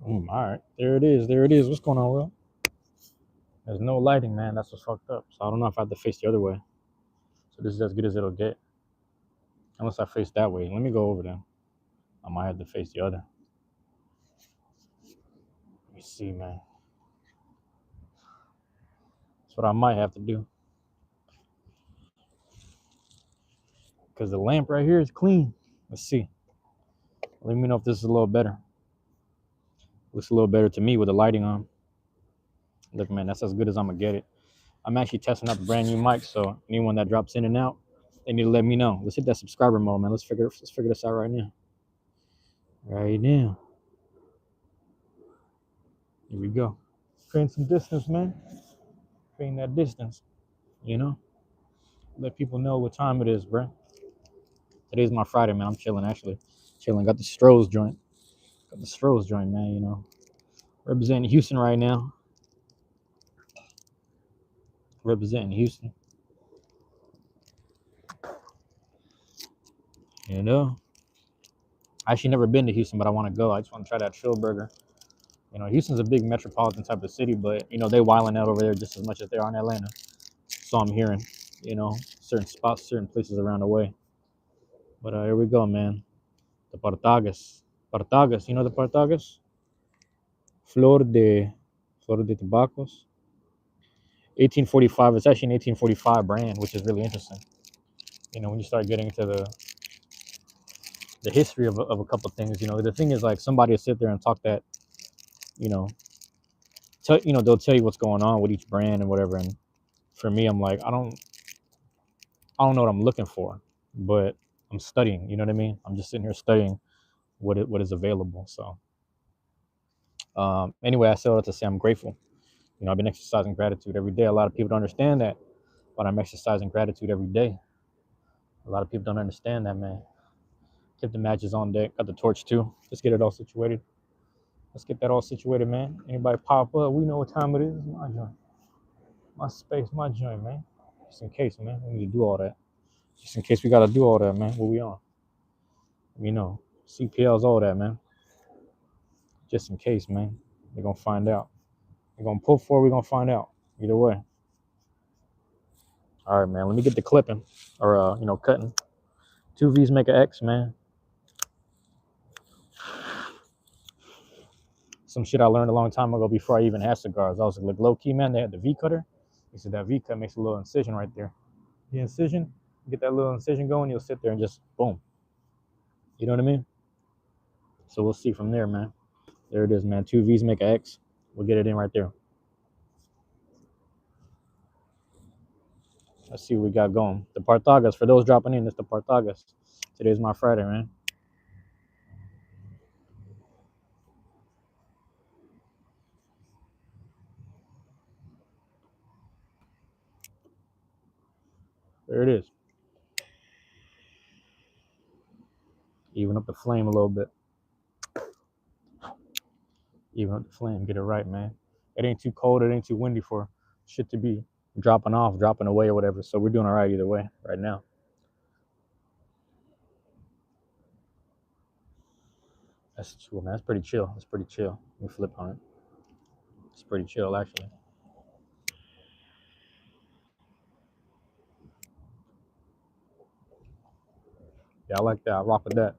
All right, there it is. There it is. What's going on, Will? There's no lighting, man. That's what's fucked up. So I don't know if I have to face the other way. So this is as good as it'll get. Unless I face that way. Let me go over there. I might have to face the other. Let me see, man. That's what I might have to do. Because the lamp right here is clean. Let's see. Let me know if this is a little better. Looks a little better to me with the lighting on. Look, man, that's as good as I'm gonna get it. I'm actually testing out the brand new mic, so anyone that drops in and out, they need to let me know. Let's hit that subscriber mode, man. Let's figure this out right now. Right now. Here we go. Creating some distance, man. Creating that distance. You know? Let people know what time it is, bro. Today's my Friday, man. I'm chilling actually. Chilling. Got the Strohs joint. Got the Strohs joint, man, you know. Representing Houston right now. Representing Houston. You know? I actually never been to Houston, but I want to go. I just want to try that Trill Burger. You know, Houston's a big metropolitan type of city, but you know, they wilding out over there just as much as they are in Atlanta. So I'm hearing, you know, certain spots, certain places around the way. But here we go, man. The Partagas. Partagas, you know the Partagas? Flor de Tabacos. 1845. It's actually an 1845 brand, which is really interesting. You know, when you start getting into the history of a couple of things, you know, the thing is like somebody will sit there and talk that, you know, they'll tell you what's going on with each brand and whatever. And for me, I'm like, I don't know what I'm looking for, but I'm studying. You know what I mean? I'm just sitting here studying what is available. So anyway, I say all that to say I'm grateful. You know, I've been exercising gratitude every day. A lot of people don't understand that, but I'm exercising gratitude every day. A lot of people don't understand that, man. Kept the matches on deck. Got the torch too. Let's get it all situated. Let's get that all situated, man. Anybody pop up? We know what time it is. My joint, my space, my joint, man. Just in case, man. We need to do all that. Just in case we gotta do all that, man. What we on? You know, CPL's all that, man. Just in case, man. We're gonna find out. We're gonna pull forward. We're gonna find out. Either way. All right, man. Let me get the clipping, or cutting. Two V's make an X, man. Some shit I learned a long time ago before I even had cigars. I was like, low key, man. They had the V cutter. He said that V cut makes a little incision right there. The incision, get that little incision going. You'll sit there and just boom. You know what I mean? So we'll see from there, man. There it is, man. Two V's make an X. We'll get it in right there. Let's see what we got going. The Partagas. For those dropping in, it's the Partagas. Today's my Friday, man. There it is. Even up the flame a little bit. Even up the flame. Get it right, man. It ain't too cold. It ain't too windy for shit to be dropping off, dropping away, or whatever. So we're doing all right either way right now. That's chill, man. That's pretty chill. That's pretty chill. Let me flip on it. It's pretty chill, actually. Yeah, I like that. I rock with that.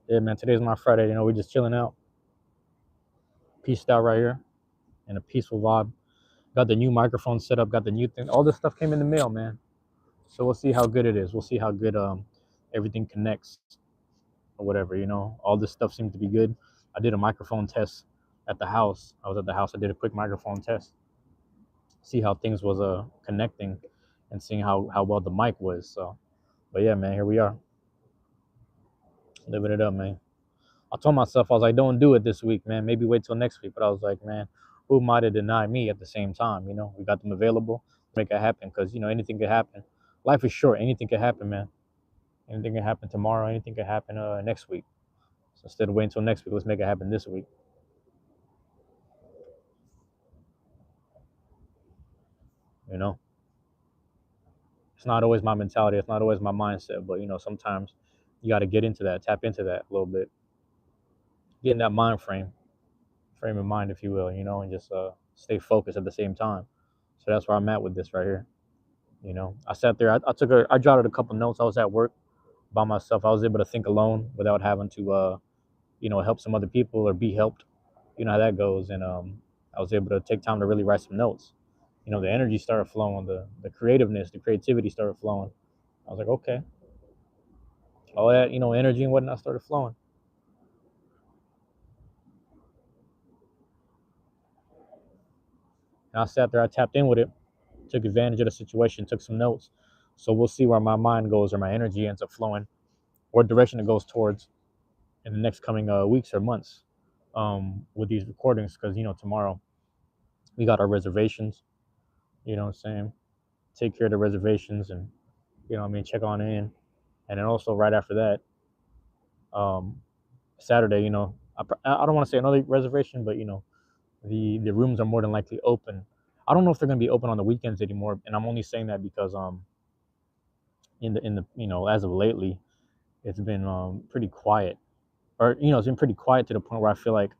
Yeah, man. Today's my Friday. You know, we just chilling out, peaced out right here, in a peaceful vibe. Got the new microphone set up. Got the new thing. All this stuff came in the mail, man. So we'll see how good it is. We'll see how good everything connects or whatever. You know, all this stuff seemed to be good. I did a microphone test at the house. I was at the house. I did a quick microphone test, see how things was connecting, and seeing how well the mic was. So, but yeah, man, here we are, living it up, man. I told myself, I was like, don't do it this week, man. Maybe wait till next week. But I was like, man, who might have denied me at the same time? You know, we got them available. Make it happen, because you know anything could happen. Life is short. Anything could happen, man. Anything can happen tomorrow. Anything can happen next week. So instead of waiting until next week, let's make it happen this week. You know, it's not always my mentality. It's not always my mindset. But you know, sometimes you got to get into that, tap into that a little bit, get in that mind frame. frame of mind, if you will, and just stay focused at the same time. So that's where I'm at with this right here. I sat there. I jotted a couple notes. I was at work by myself. I was able to think alone without having to, help some other people or be helped. You know how that goes. And I was able to take time to really write some notes. The energy started flowing, the creativeness, the creativity started flowing. I was like, okay, all that, energy and whatnot started flowing. And I sat there, I tapped in with it, took advantage of the situation, took some notes. So we'll see where my mind goes or my energy ends up flowing, what direction it goes towards in the next coming weeks or months with these recordings. Because, tomorrow we got our reservations, you know what I'm saying? Take care of the reservations and, check on in. And then also right after that, um, Saturday, I don't want to say another reservation, but, the rooms are more than likely open. I don't know if they're going to be open on the weekends anymore. And I'm only saying that because in the as of lately, it's been pretty quiet, or it's been pretty quiet to the point where I feel like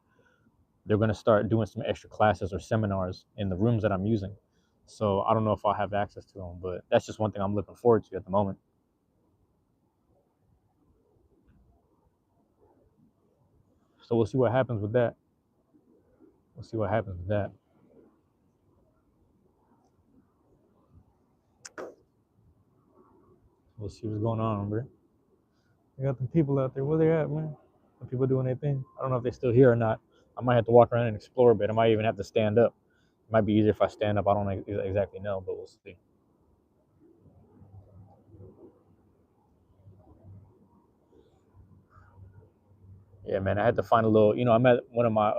they're going to start doing some extra classes or seminars in the rooms that I'm using. So I don't know if I'll have access to them, but that's just one thing I'm looking forward to at the moment. So we'll see what happens with that. We'll see what happens with that. We'll see what's going on, bro. We got the people out there. Where they at, man? The people doing their thing. I don't know if they're still here or not. I might have to walk around and explore a bit. I might even have to stand up. It might be easier if I stand up. I don't exactly know, but we'll see. Yeah, man. I had to find a little. I'm at one of my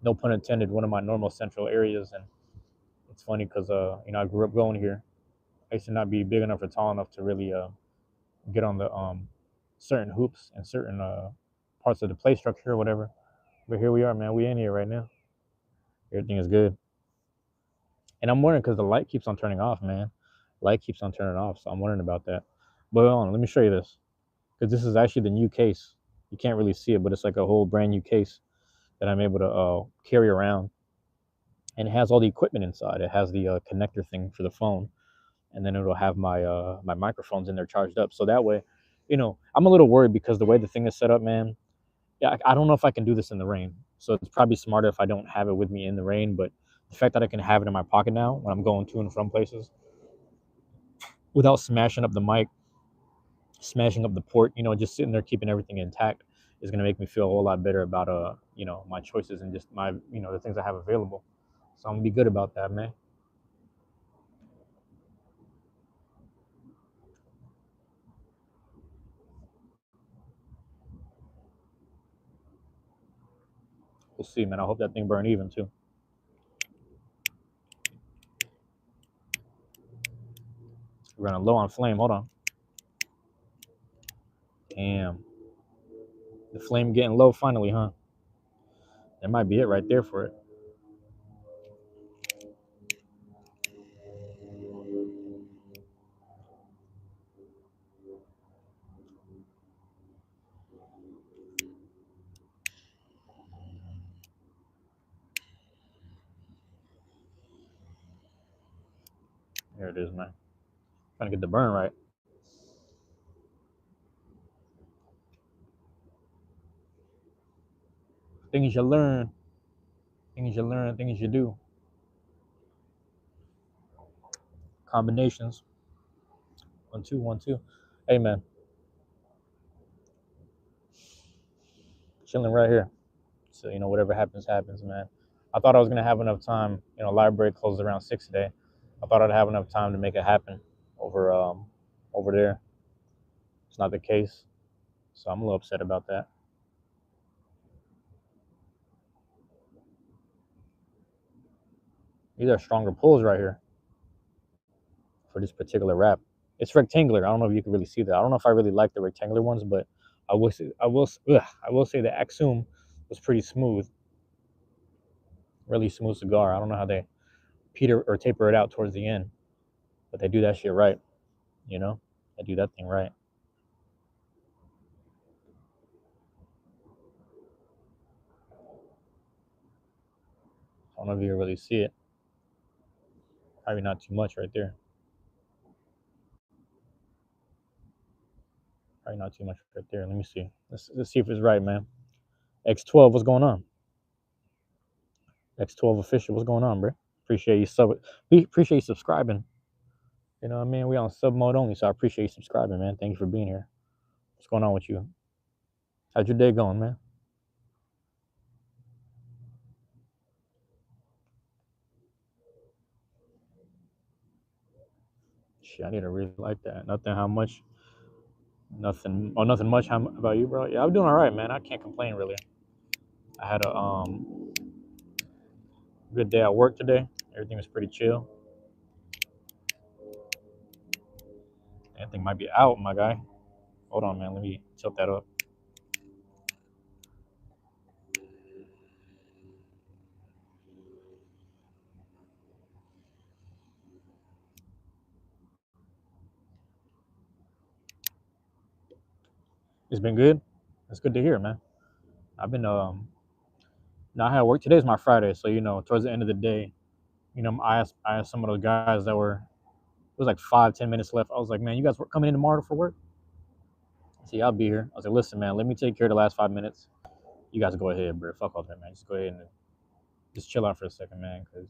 no pun intended, one of my normal central areas, and it's funny because I grew up going here. I used to not be big enough or tall enough to really get on the certain hoops and certain parts of the play structure or whatever. But here we are, man. We in here right now. Everything is good. And I'm wondering because the light keeps on turning off, man. Light keeps on turning off, so I'm wondering about that. But hold on, let me show you this because this is actually the new case. You can't really see it, but it's like a whole brand new case that I'm able to carry around, and it has all the equipment inside. It has the connector thing for the phone, and then it'll have my microphones in there charged up. So that way, I'm a little worried because the way the thing is set up, man. Yeah, I don't know if I can do this in the rain. So it's probably smarter if I don't have it with me in the rain. But the fact that I can have it in my pocket now when I'm going to and from places without smashing up the mic, smashing up the port, just sitting there keeping everything intact is gonna make me feel a whole lot better about my choices and just my the things I have available. So I'm gonna be good about that, man. We'll see, man. I hope that thing burn even too. We're running low on flame. Hold on. Damn. The flame getting low finally, huh? That might be it right there for it. There it is, man. Trying to get the burn right. Things you learn, things you learn, things you do. Combinations. 1 2 1 2. Hey man, chilling right here. So whatever happens, happens, man. I thought I was gonna have enough time. Library closes around 6 today. I thought I'd have enough time to make it happen over there. It's not the case, so I'm a little upset about that. These are stronger pulls right here for this particular wrap. It's rectangular. I don't know if you can really see that. I don't know if I really like the rectangular ones, but I will say the Axum was pretty smooth, really smooth cigar. I don't know how they peter or taper it out towards the end, but they do that shit right. You know, they do that thing right. don't know if you can really see it. Probably not too much right there. Probably not too much right there. Let me see. Let's see if it's right, man. X12, what's going on? X12 official, what's going on, bro? Appreciate you appreciate you subscribing. You know what I mean? We on sub mode only, so I appreciate you subscribing, man. Thank you for being here. What's going on with you? How's your day going, man? Shit, I need to really like that. Nothing how much. Nothing. Oh, nothing much. How about you, bro? Yeah, I'm doing all right, man. I can't complain really. I had a good day at work today. Everything was pretty chill. Anything might be out, my guy. Hold on, man. Let me tilt that up. It's been good. It's good to hear, man. I've been now I had work. Today's my Friday, so towards the end of the day, I asked some of those guys that were. It was like 5-10 minutes left. I was like, man, you guys were coming in tomorrow for work? See, I'll be here. I was like, listen, man, let me take care of the last 5 minutes. You guys go ahead, bro. Fuck all that, man. Just go ahead and just chill out for a second, man, because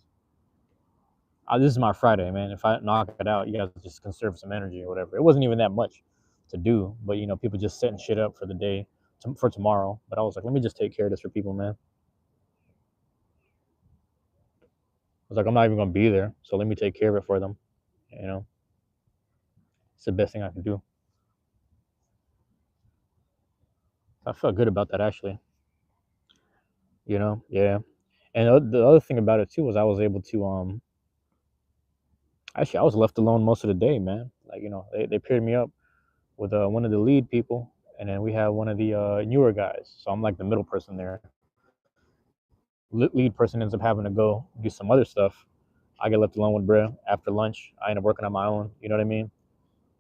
this is my Friday, man. If I knock it out, you guys just conserve some energy or whatever. It wasn't even that much to do, but people just setting shit up for the day for tomorrow. But I was like, let me just take care of this for people, man. I was like, I'm not even gonna be there, so let me take care of it for them. You know, it's the best thing I can do. I felt good about that actually. Yeah. And the other thing about it too was I was able to actually I was left alone most of the day, man. Like they paired me up with one of the lead people, and then we have one of the newer guys. So I'm like the middle person there. Lead person ends up having to go do some other stuff. I get left alone with bro after lunch. I end up working on my own. You know what I mean?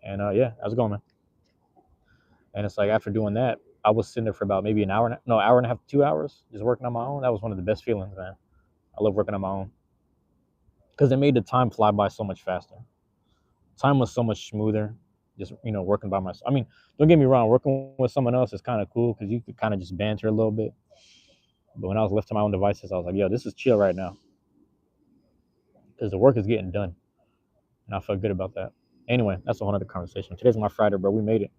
And yeah, how's it going, man? And it's like after doing that, I was sitting there for about maybe an hour, no, hour and a half, 2 hours, just working on my own. That was one of the best feelings, man. I love working on my own because it made the time fly by so much faster. Time was so much smoother. Just working by myself. I mean, don't get me wrong, working with someone else is kind of cool because you could kind of just banter a little bit. But when I was left to my own devices, I was like, yo, this is chill right now because the work is getting done, and I felt good about that. Anyway, that's a whole other conversation. Today's my Friday, bro. We made it.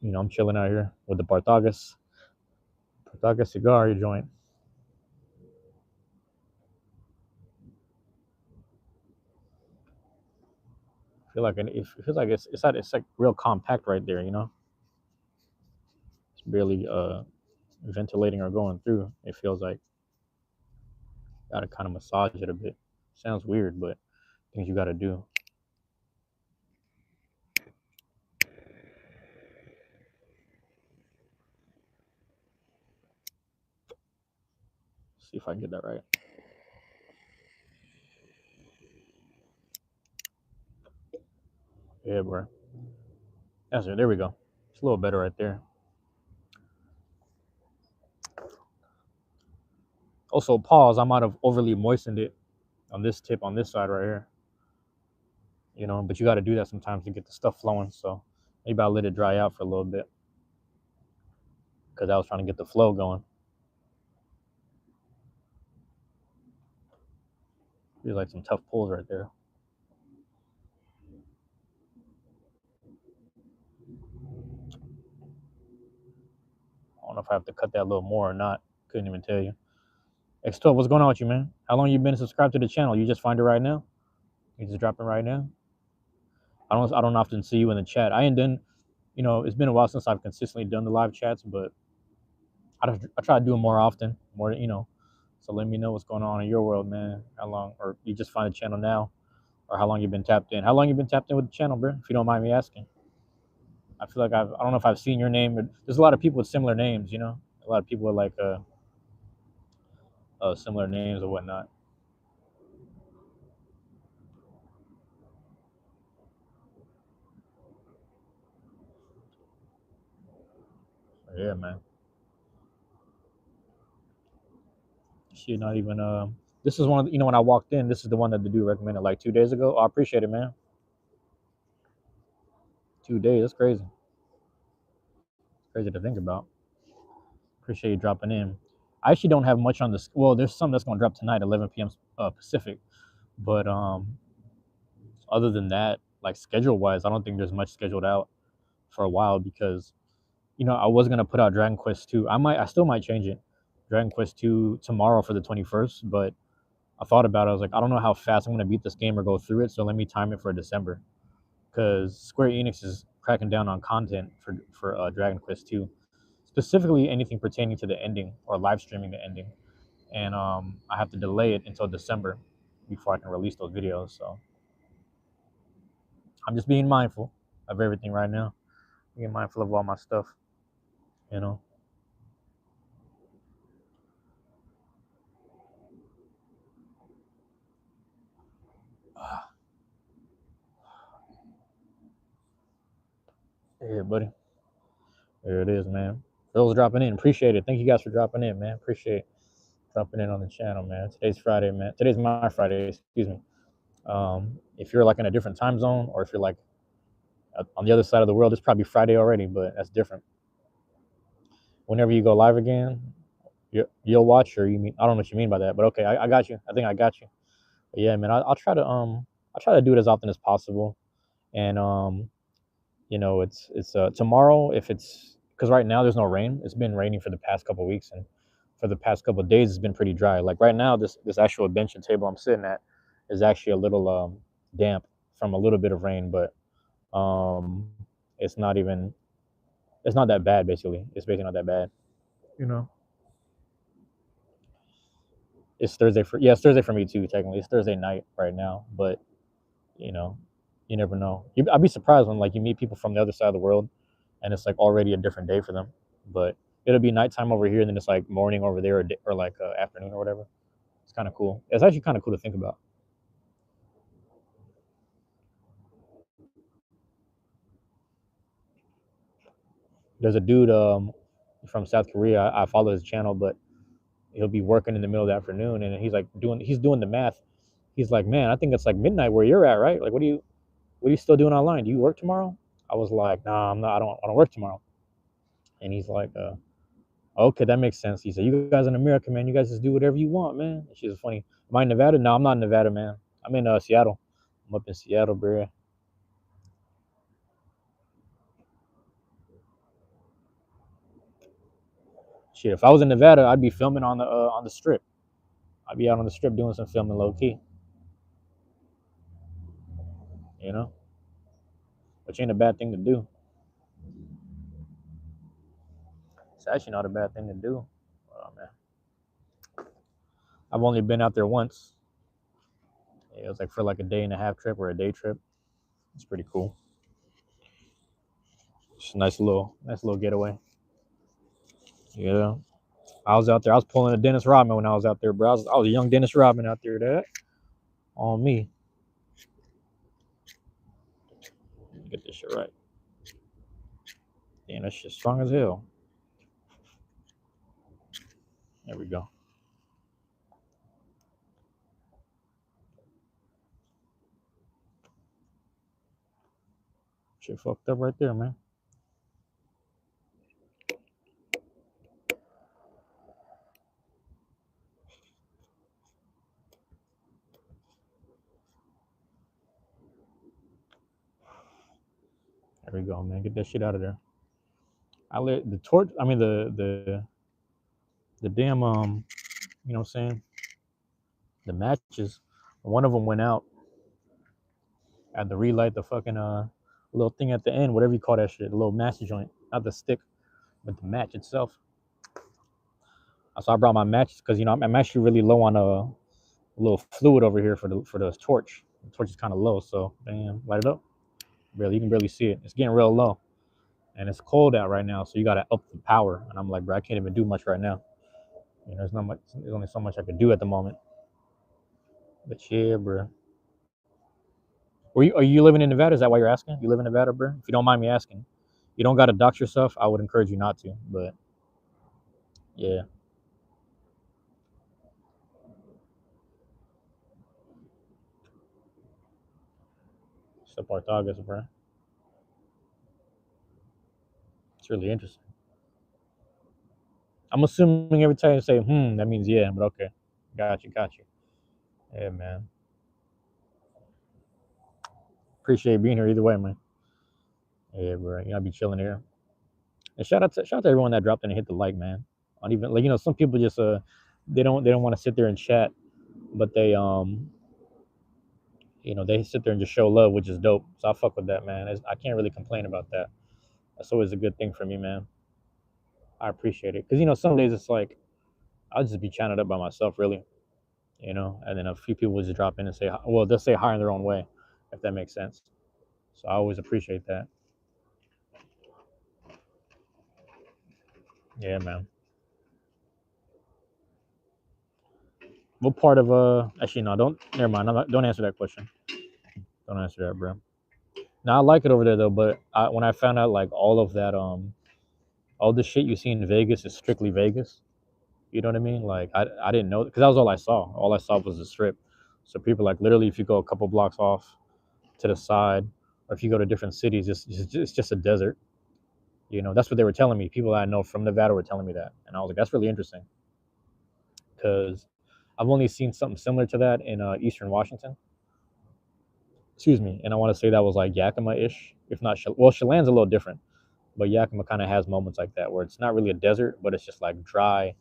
I'm chilling out here with the Partagas cigar joint. It feels like it's like real compact right there. It's barely ventilating or going through. It feels like gotta kind of massage it a bit. Sounds weird, but things you gotta do. See if I can get that right. Yeah, bro. That's it. There we go. It's a little better right there. Also, pause. I might have overly moistened it on this tip on this side right here. But you got to do that sometimes to get the stuff flowing. So maybe I'll let it dry out for a little bit because I was trying to get the flow going. Feels like some tough pulls right there. I don't know if I have to cut that a little more or not. Couldn't even tell you. X12, what's going on with you, man? How long you been subscribed to the channel? You just find it right now? You just dropping right now? I don't often see you in the chat. I ain't done. It's been a while since I've consistently done the live chats, but I try to do it more often. More. So let me know what's going on in your world, man. How long, or you just find the channel now, or how long you've been tapped in? How long you been tapped in with the channel, bro? If you don't mind me asking. I feel like I don't know if I've seen your name. But there's a lot of people with similar names. A lot of people with like similar names or whatnot. Yeah, man. She not even. This is one of the, when I walked in. This is the one that the dude recommended like 2 days ago. Oh, I appreciate it, man. 2 days. That's crazy. Crazy to think about. Appreciate you dropping in. I actually don't have much on this. Well, there's some that's gonna drop tonight, 11 p.m. Pacific. But other than that, like schedule wise, I don't think there's much scheduled out for a while because I was gonna put out Dragon Quest 2. I still might change it. Dragon Quest 2 tomorrow for the 21st, but I thought about it. I was like, I don't know how fast I'm gonna beat this game or go through it, so let me time it for December. Because Square Enix is cracking down on content for Dragon Quest 2, specifically anything pertaining to the ending or live streaming the ending, and I have to delay it until December before I can release those videos. So I'm just being mindful of everything right now. Being mindful of all my stuff, you know. Yeah, buddy. There it is, man. For those dropping in, appreciate it. Thank you guys for dropping in, man. Appreciate dropping in on the channel, man. Today's Friday, man. Today's my Friday, excuse me. If you're like in a different time zone, or if you're like on the other side of the world, it's probably Friday already, but that's different. Whenever you go live again, you'll watch, or you mean I don't know what you mean by that, but okay, I got you. I think I got you. But yeah, man, I'll try to do it as often as possible, and it's tomorrow if it's because right now there's no rain. It's been raining for the past couple of weeks, and for the past couple of days it's been pretty dry. Like right now, this actual bench and table I'm sitting at is actually a little damp from a little bit of rain, but um, it's not even it's not that bad. Basically, it's basically not that bad. You know, it's it's Thursday for me too. Technically, it's Thursday night right now, but you know, you never know. I'd be surprised when like you meet people from the other side of the world, and it's like already a different day for them. But it'll be nighttime over here, and then it's like morning over there, or like afternoon or whatever. It's kind of cool. It's actually kind of cool to think about. There's a dude from South Korea. I follow his channel, but he'll be working in the middle of the afternoon, and he's doing the math. He's like, man, I think it's like midnight where you're at, right? Like, what are you still doing online? Do you work tomorrow? I was like, nah, I'm not. I don't work tomorrow. And he's like, okay, that makes sense. He said, you guys in America, man, you guys just do whatever you want, man. And she's funny. Am I in Nevada? No, I'm not in Nevada, man. I'm in Seattle. I'm up in Seattle, bro. Shit, if I was in Nevada, I'd be filming on the strip. I'd be out on the strip doing some filming low key, you know, which ain't a bad thing to do. It's actually not a bad thing to do. Oh man, I've only been out there once. It was like for like a day and a half trip or a day trip. It's pretty cool. It's a nice little getaway. Yeah, I was out there. I was pulling a Dennis Rodman when I was out there, bro. I was a young Dennis Rodman out there. That on me. Get this shit right. Damn, that shit strong as hell. There we go. Shit fucked up right there, man. There we go, man. Get that shit out of there. I let the torch. I mean the damn You know what I'm saying? The matches. One of them went out. I had to relight the fucking little thing at the end, whatever you call that shit, the little match joint, not the stick, but the match itself. So I brought my matches because I'm actually really low on a little fluid over here for the torch. The torch is kind of low, so bam, light it up. Barely, you can barely see it. It's getting real low, and it's cold out right now, so you gotta up the power. And I'm like, bro, I can't even do much right now. There's not much. There's only so much I could do at the moment. But yeah, bro. Are you living in Nevada? Is that why you're asking? You live in Nevada, bro? If you don't mind me asking, you don't gotta dox yourself. I would encourage you not to. But yeah, Separtagas, bro. It's really interesting. I'm assuming every time you say that means yeah, but okay. Got you. Yeah, man. Appreciate being here either way, man. Yeah, bro. You know, I be chilling here. And shout out to everyone that dropped in and hit the like, man. On even like some people just they don't want to sit there and chat, but they sit there and just show love, which is dope. So I fuck with that, man. I can't really complain about that. That's always a good thing for me, man. I appreciate it because some days it's like I'll just be chatting up by myself, really, and then a few people will just drop in and say, well, they'll say hi in their own way, if that makes sense. So I always appreciate that. Yeah, man. What part of Actually, no, don't. Never mind. Don't answer that question. Don't answer that, bro. Now I like it over there though, but when I found out like all of that, all the shit you see in Vegas is strictly Vegas. You know what I mean? Like I didn't know because that was all I saw. All I saw was the strip. So people like literally, if you go a couple blocks off to the side, or if you go to different cities, it's just a desert. That's what they were telling me. People I know from Nevada were telling me that, and I was like, that's really interesting because I've only seen something similar to that in Eastern Washington. Excuse me, and I want to say that was like Yakima-ish, if not. Well, Chelan's a little different, but Yakima kind of has moments like that where it's not really a desert, but it's just like dry.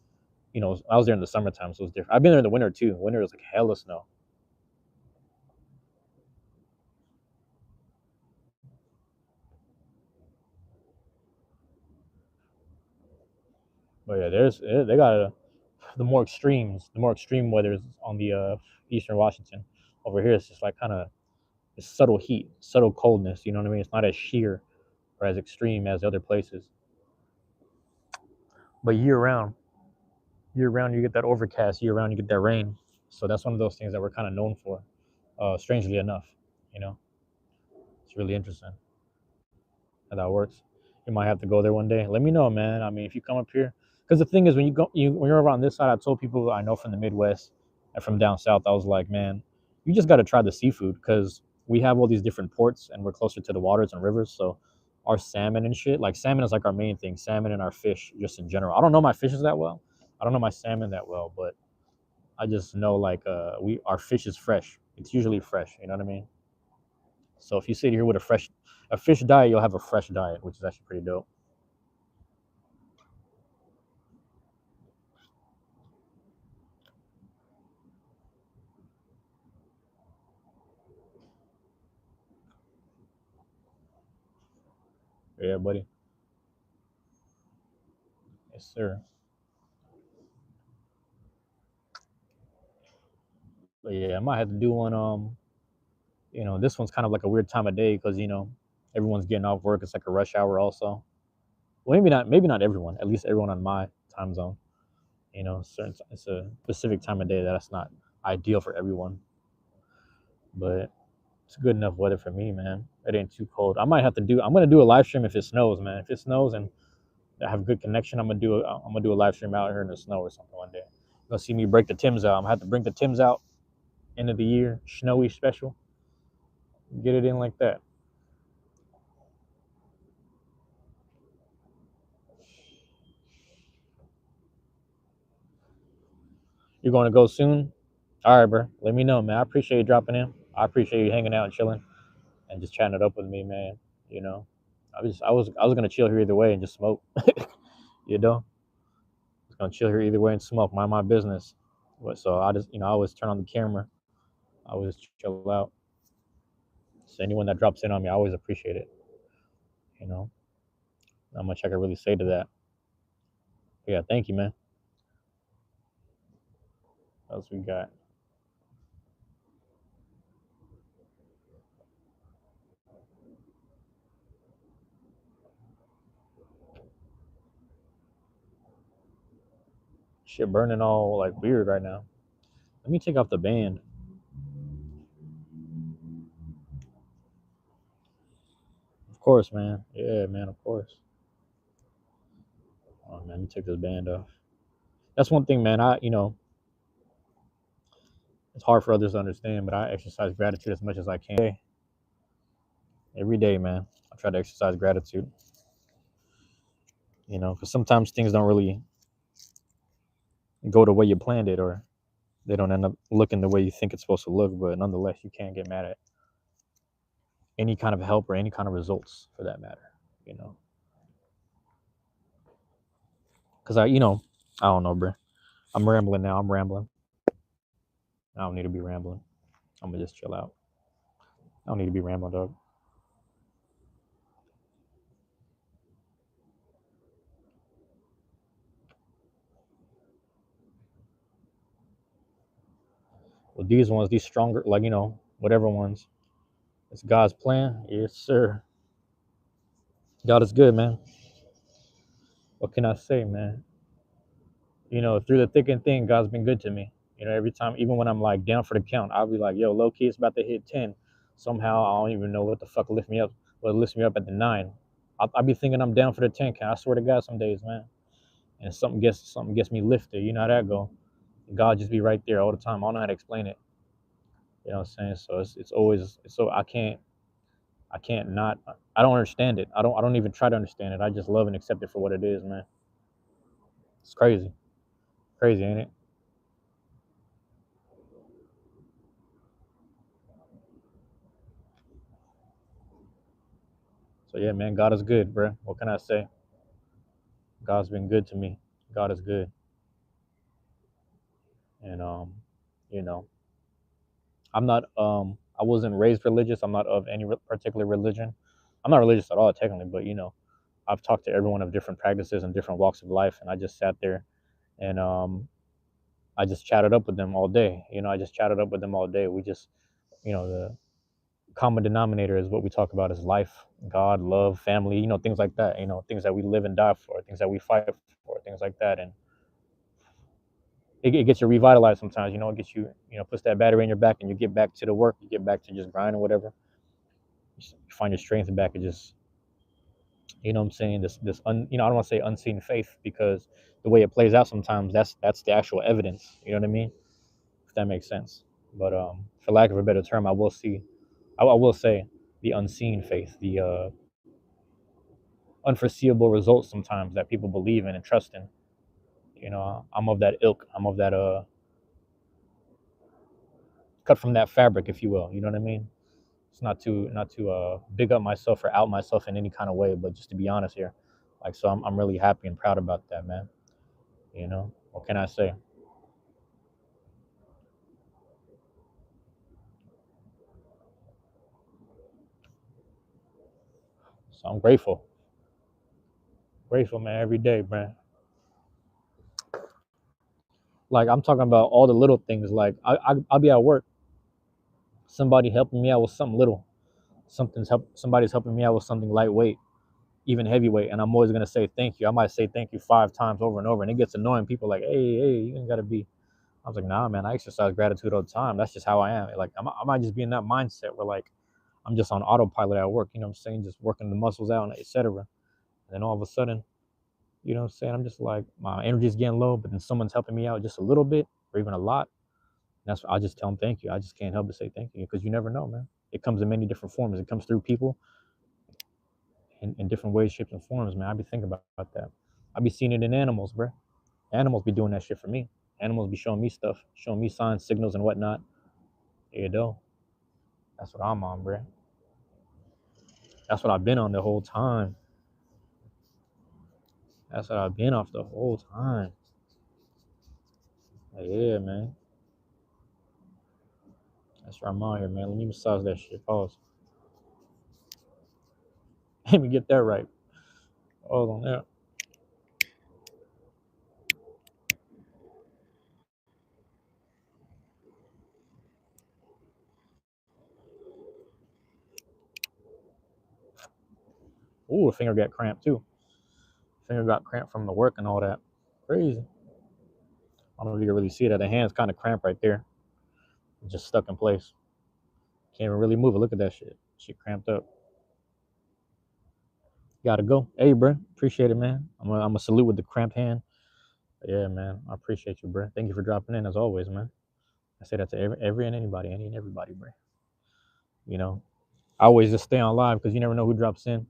I was there in the summertime, so it's different. I've been there in the winter too. Winter is like hella snow. But yeah, they got the more extreme weather is on the Eastern Washington. Over here, it's just like kind of it's subtle heat, subtle coldness. You know what I mean? It's not as sheer or as extreme as other places. But year round, you get that overcast. Year round, you get that rain. So that's one of those things that we're kind of known for. Strangely enough, you know, it's really interesting how that works. You might have to go there one day. Let me know, man. I mean, if you come up here, because the thing is, when you're around this side, I told people I know from the Midwest and from down south, I was like, man, you just got to try the seafood because we have all these different ports and we're closer to the waters and rivers. So our salmon and shit, like salmon is like our main thing, salmon and our fish just in general. I don't know my fishes that well. I don't know my salmon that well, but I just know like our fish is fresh. It's usually fresh. You know what I mean? So if you sit here with a fish diet, you'll have a fresh diet, which is actually pretty dope. Yeah, buddy. Yes, sir. But yeah, I might have to do one. This one's kind of like a weird time of day because everyone's getting off work. It's like a rush hour also. Well, maybe not everyone. At least everyone on my time zone. It's a specific time of day that's not ideal for everyone, but it's good enough weather for me, man. It ain't too cold. I'm gonna do a live stream if it snows, man. If it snows and I have good connection, I'm gonna do a live stream out here in the snow or something one day. You're gonna see me break the Tims out. I'm gonna have to bring the Tims out end of the year, snowy special. Get it in like that. You're going to go soon? All right, bro. Let me know, man. I appreciate you dropping in. I appreciate you hanging out and chilling and just chatting it up with me, man. You know, I was gonna chill here either way and just smoke. you know, I was gonna chill here either way and smoke. Mind my business. But so I just I always turn on the camera. I always chill out. So anyone that drops in on me, I always appreciate it. You know, not much I can really say to that. But yeah, thank you, man. What else we got? Shit burning all like weird right now. Let me take off the band. Of course, man. Yeah, man. Of course. Oh man, let me take this band off. That's one thing, man. It's hard for others to understand, but I exercise gratitude as much as I can. Every day, man. I try to exercise gratitude. Because sometimes things don't really go the way you planned it, or they don't end up looking the way you think it's supposed to look. But nonetheless, you can't get mad at any kind of help or any kind of results for that matter. You know, because I don't know, bro. I'm rambling now. I'm rambling. I don't need to be rambling. I'm gonna just chill out. I don't need to be rambling, dog. Well, these ones, these stronger, like whatever ones, it's God's plan. Yes, sir. God is good, man. What can I say, man? Through the thick and thin, God's been good to me. Every time, even when I'm like down for the count, I'll be like, yo, low key, it's about to hit 10. Somehow, I don't even know what the fuck lift me up, what lifts me up at the 9. I'll be thinking I'm down for the 10 count. I swear to God, some days, man. And something gets me lifted. You know how that go. God just be right there all the time. I don't know how to explain it. You know what I'm saying? So it's always it's so I can't not I don't understand it. I don't even try to understand it. I just love and accept it for what it is, man. It's crazy. Crazy, ain't it? So yeah, man, God is good, bro. What can I say? God's been good to me. God is good. And you know, I wasn't raised religious. I'm not of any particular religion. I'm not religious at all technically, but I've talked to everyone of different practices and different walks of life, and I just sat there and I just chatted up with them all day. I just chatted up with them all day. We just, the common denominator is what we talk about is life, God, love, family, things like that. Things that we live and die for, things that we fight for, things like that. And it gets you revitalized sometimes. It gets you, puts that battery in your back, and you get back to the work. You get back to just grinding, whatever. You find your strength back, and just, what I'm saying, I don't want to say unseen faith, because the way it plays out sometimes, that's the actual evidence. You know what I mean? If that makes sense. But for lack of a better term, I will say the unseen faith, the unforeseeable results sometimes that people believe in and trust in. I'm of that ilk. I'm of that cut from that fabric, if you will. You know what I mean? It's not to big up myself or out myself in any kind of way, but just to be honest here. Like, so I'm really happy and proud about that, man. What can I say? So I'm grateful, man, every day, man. Like, I'm talking about all the little things. Like, I'll be at work, somebody helping me out with something little, somebody's helping me out with something lightweight, even heavyweight, and I'm always gonna say thank you. I might say thank you 5 times over and over, and it gets annoying. People are like, hey, you ain't gotta be. I was like, nah, man, I exercise gratitude all the time. That's just how I am. Like, I might just be in that mindset where, like, I'm just on autopilot at work. You know what I'm saying? Just working the muscles out, and etc. And then all of a sudden, what I'm saying? I'm just like, my energy's getting low, but then someone's helping me out just a little bit or even a lot. And that's why I just tell them thank you. I just can't help but say thank you, because you never know, man. It comes in many different forms. It comes through people in different ways, shapes, and forms, man. I be thinking about that. I be seeing it in animals, bro. Animals be doing that shit for me. Animals be showing me stuff, showing me signs, signals, and whatnot. There you go. That's what I'm on, bro. That's what I've been on the whole time. That's what I've been off the whole time. Like, yeah, man. That's what I'm on here, man. Let me massage that shit. Pause. Let me get that right. Hold on there. Ooh, the finger got cramped too. Finger got cramped from the work and all that. Crazy. I don't know if you can really see that. The hand's kind of cramped right there. Just stuck in place. Can't even really move it. Look at that shit. Shit cramped up. Gotta go. Hey, bro. Appreciate it, man. I'm a salute with the cramped hand. Yeah, man. I appreciate you, bro. Thank you for dropping in as always, man. I say that to every and anybody, any and everybody, bro. You know. I always just stay on live because you never know who drops in.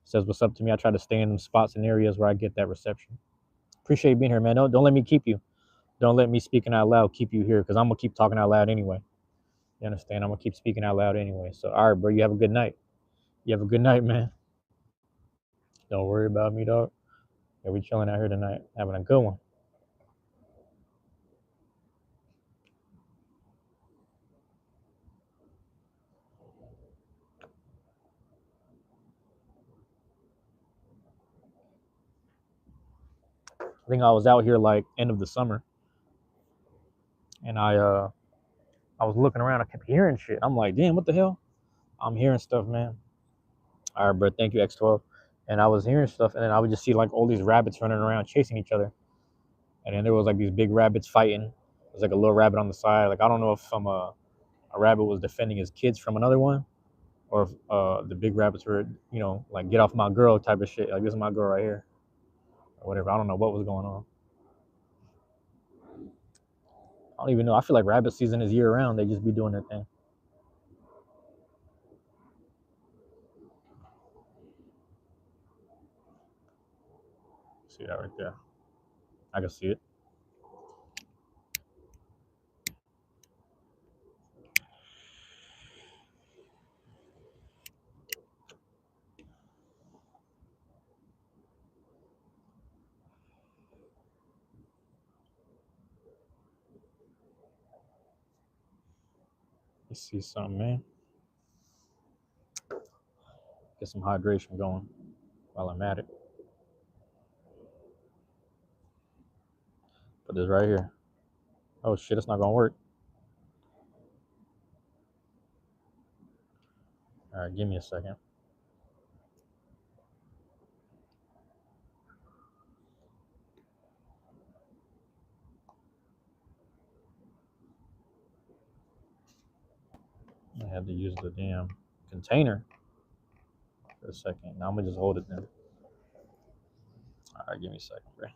Says what's up to me. I try to stay in them spots and areas where I get that reception. Appreciate you being here, man. Don't let me keep you. Don't let me speaking out loud keep you here because I'm gonna keep talking out loud anyway. You understand? I'm gonna keep speaking out loud anyway. So all right, bro. You have a good night. You have a good night, man. Don't worry about me, dog. Yeah, we chilling out here tonight, having a good one. I think I was out here like end of the summer, and I was looking around. I kept hearing shit. I'm like, damn, what the hell? I'm hearing stuff, man. All right, bro. Thank you, X12. And I was hearing stuff, and then I would just see like all these rabbits running around chasing each other, and then there was like these big rabbits fighting. There's like a little rabbit on the side. Like I don't know if a rabbit was defending his kids from another one, or if the big rabbits were, like get off my girl type of shit. Like this is my girl right here, or whatever. I don't know what was going on. I don't even know. I feel like rabbit season is year round. They just be doing their thing. See that right there? I can see it. You see something, man? Get some hydration going while I'm at it. Put this right here. Oh shit, it's not gonna work. All right, give me a second. I had to use the damn container for a second. Now I'm gonna just hold it then. All right, give me a second, bro.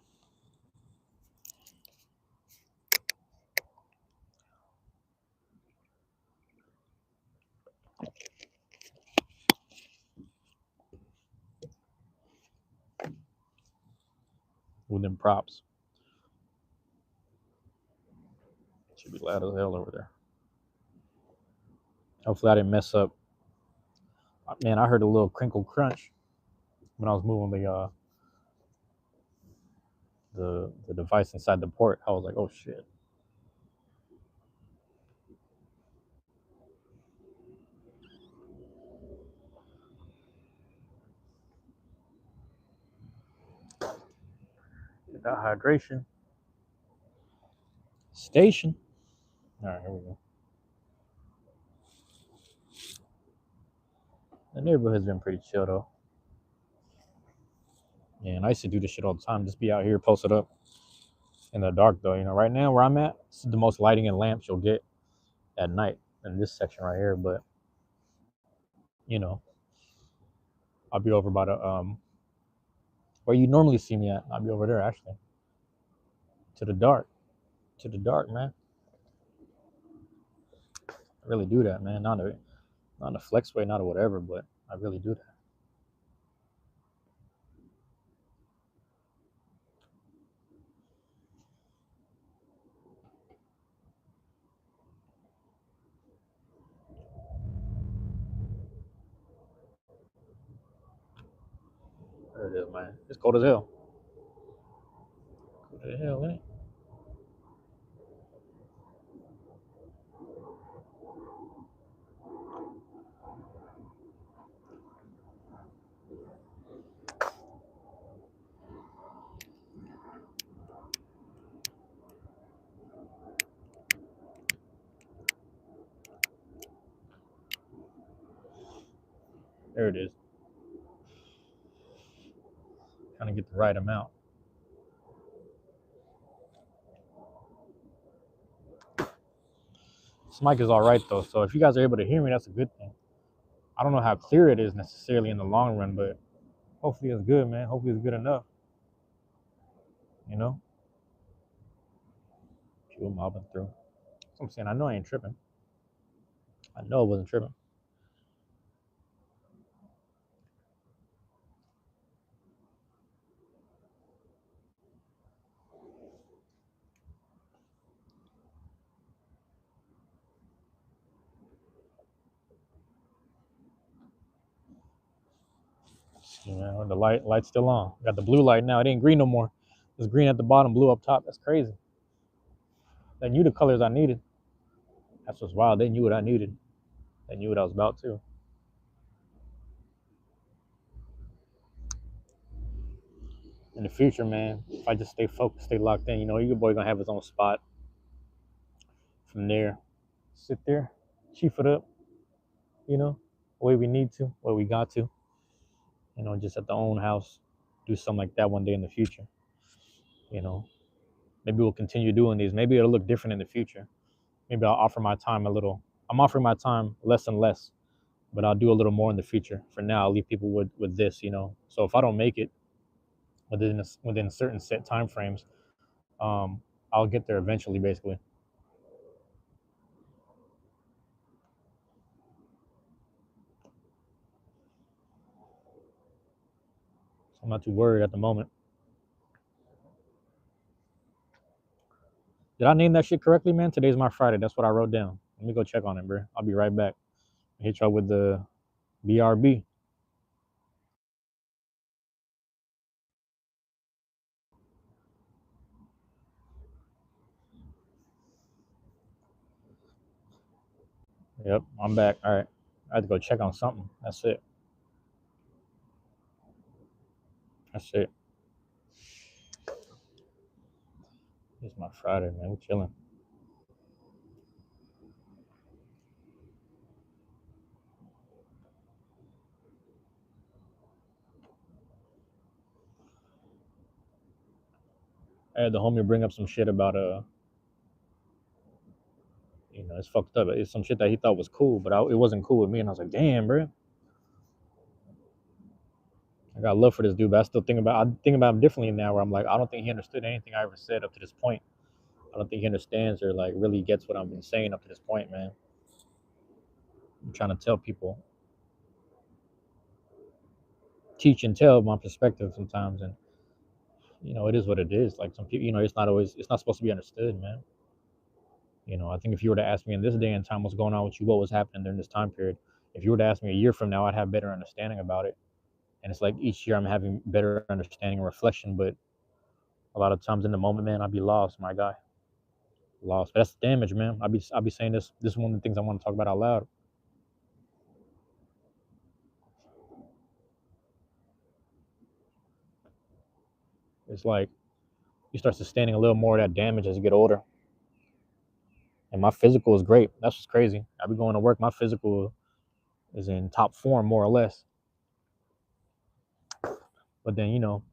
With them props. Should be loud as hell over there. Hopefully I didn't mess up. Man, I heard a little crinkle crunch when I was moving the device inside the port. I was like, oh shit. Get that hydration. Station. All right, here we go. The neighborhood's been pretty chill though. Yeah, and I used to do this shit all the time. Just be out here posted up in the dark though. Right now where I'm at, this is the most lighting and lamps you'll get at night in this section right here. But you know, I'll be over by the where you normally see me at. I'll be over there actually. To the dark. To the dark, man. I really do that, man. Not in a flex way, not a whatever, but I really do that. There it is, man. It's cold as hell. Cold as hell, ain't it? There it is. Kind of get the right amount. This mic is all right though, so if you guys are able to hear me, that's a good thing. I don't know how clear it is necessarily in the long run, but hopefully it's good, man. Hopefully it's good enough. You know, people mobbing through. So I'm saying I know I ain't tripping. I know I wasn't tripping. You know, the light's still on. Got the blue light now. It ain't green no more. It's green at the bottom, blue up top. That's crazy. They knew the colors I needed. That's what's wild. They knew what I needed. They knew what I was about to. In the future, man, if I just stay focused, stay locked in, you know, your boy gonna have his own spot from there. Sit there, chief it up, you know, the way we need to, where we got to, you know, just at the own house, do something like that one day in the future, you know. Maybe we'll continue doing these. Maybe it'll look different in the future. Maybe I'll offer my time a little. I'm offering my time less and less, but I'll do a little more in the future. For now, I'll leave people with this, you know. So if I don't make it within certain set time frames, um, I'll get there eventually, basically. So I'm not too worried at the moment. Did I name that shit correctly, man? Today's my Friday. That's what I wrote down. Let me go check on it, bro. I'll be right back. Hit y'all with the BRB. Yep, I'm back. All right. I had to go check on something. That's it. That's it. It's my Friday, man. We're chilling. I had the homie bring up some shit about you know, it's fucked up. It's some shit that he thought was cool, but it wasn't cool with me. And I was like, damn, bro. I got love for this dude, but I think about him differently now. Where I'm like, I don't think he understood anything I ever said up to this point. I don't think he understands or like really gets what I've been saying up to this point, man. I'm trying to tell people, teach and tell my perspective sometimes, and you know, it is what it is. Like some people, you know, it's not supposed to be understood, man. You know, I think if you were to ask me in this day and time what's going on with you, what was happening during this time period, if you were to ask me a year from now, I'd have better understanding about it. And it's like each year I'm having better understanding and reflection, but a lot of times in the moment, man, I'd be lost, my guy. Lost. But that's the damage, man. I'll be saying this. This is one of the things I want to talk about out loud. It's like you start sustaining a little more of that damage as you get older. And my physical is great. That's what's crazy. I be going to work. My physical is in top form, more or less. But then, you know,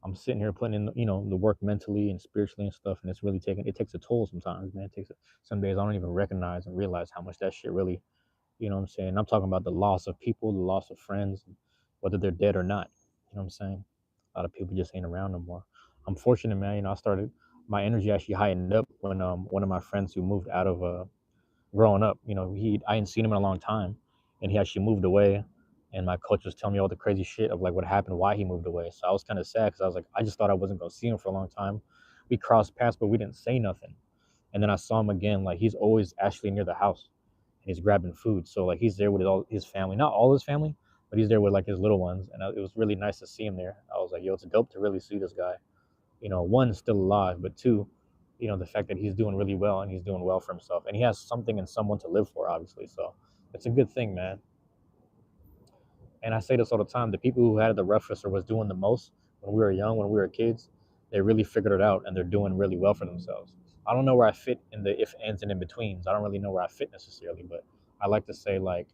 I'm sitting here putting in, you know, the work mentally and spiritually and stuff, and it's really it takes a toll sometimes, man. Some days I don't even recognize and realize how much that shit really, you know what I'm saying? I'm talking about the loss of people, the loss of friends, whether they're dead or not. You know what I'm saying? A lot of people just ain't around no more. I'm fortunate, man. You know, I started my energy actually heightened up when one of my friends who moved out of growing up. You know, I hadn't seen him in a long time, and he actually moved away. And my coach was telling me all the crazy shit of like what happened, why he moved away. So I was kind of sad because I was like, I just thought I wasn't gonna see him for a long time. We crossed paths, but we didn't say nothing. And then I saw him again. Like he's always actually near the house, and he's grabbing food. So like he's there with all his family, not all his family, but he's there with like his little ones. And it was really nice to see him there. I was like, yo, it's dope to really see this guy. You know, one, still alive, but two, you know, the fact that he's doing really well and he's doing well for himself, and he has something and someone to live for, obviously. So it's a good thing, man. And I say this all the time: the people who had it the roughest or was doing the most when we were young, when we were kids, they really figured it out and they're doing really well for themselves. I don't know where I fit in the if ands and in betweens. I don't really know where I fit necessarily, but I like to say like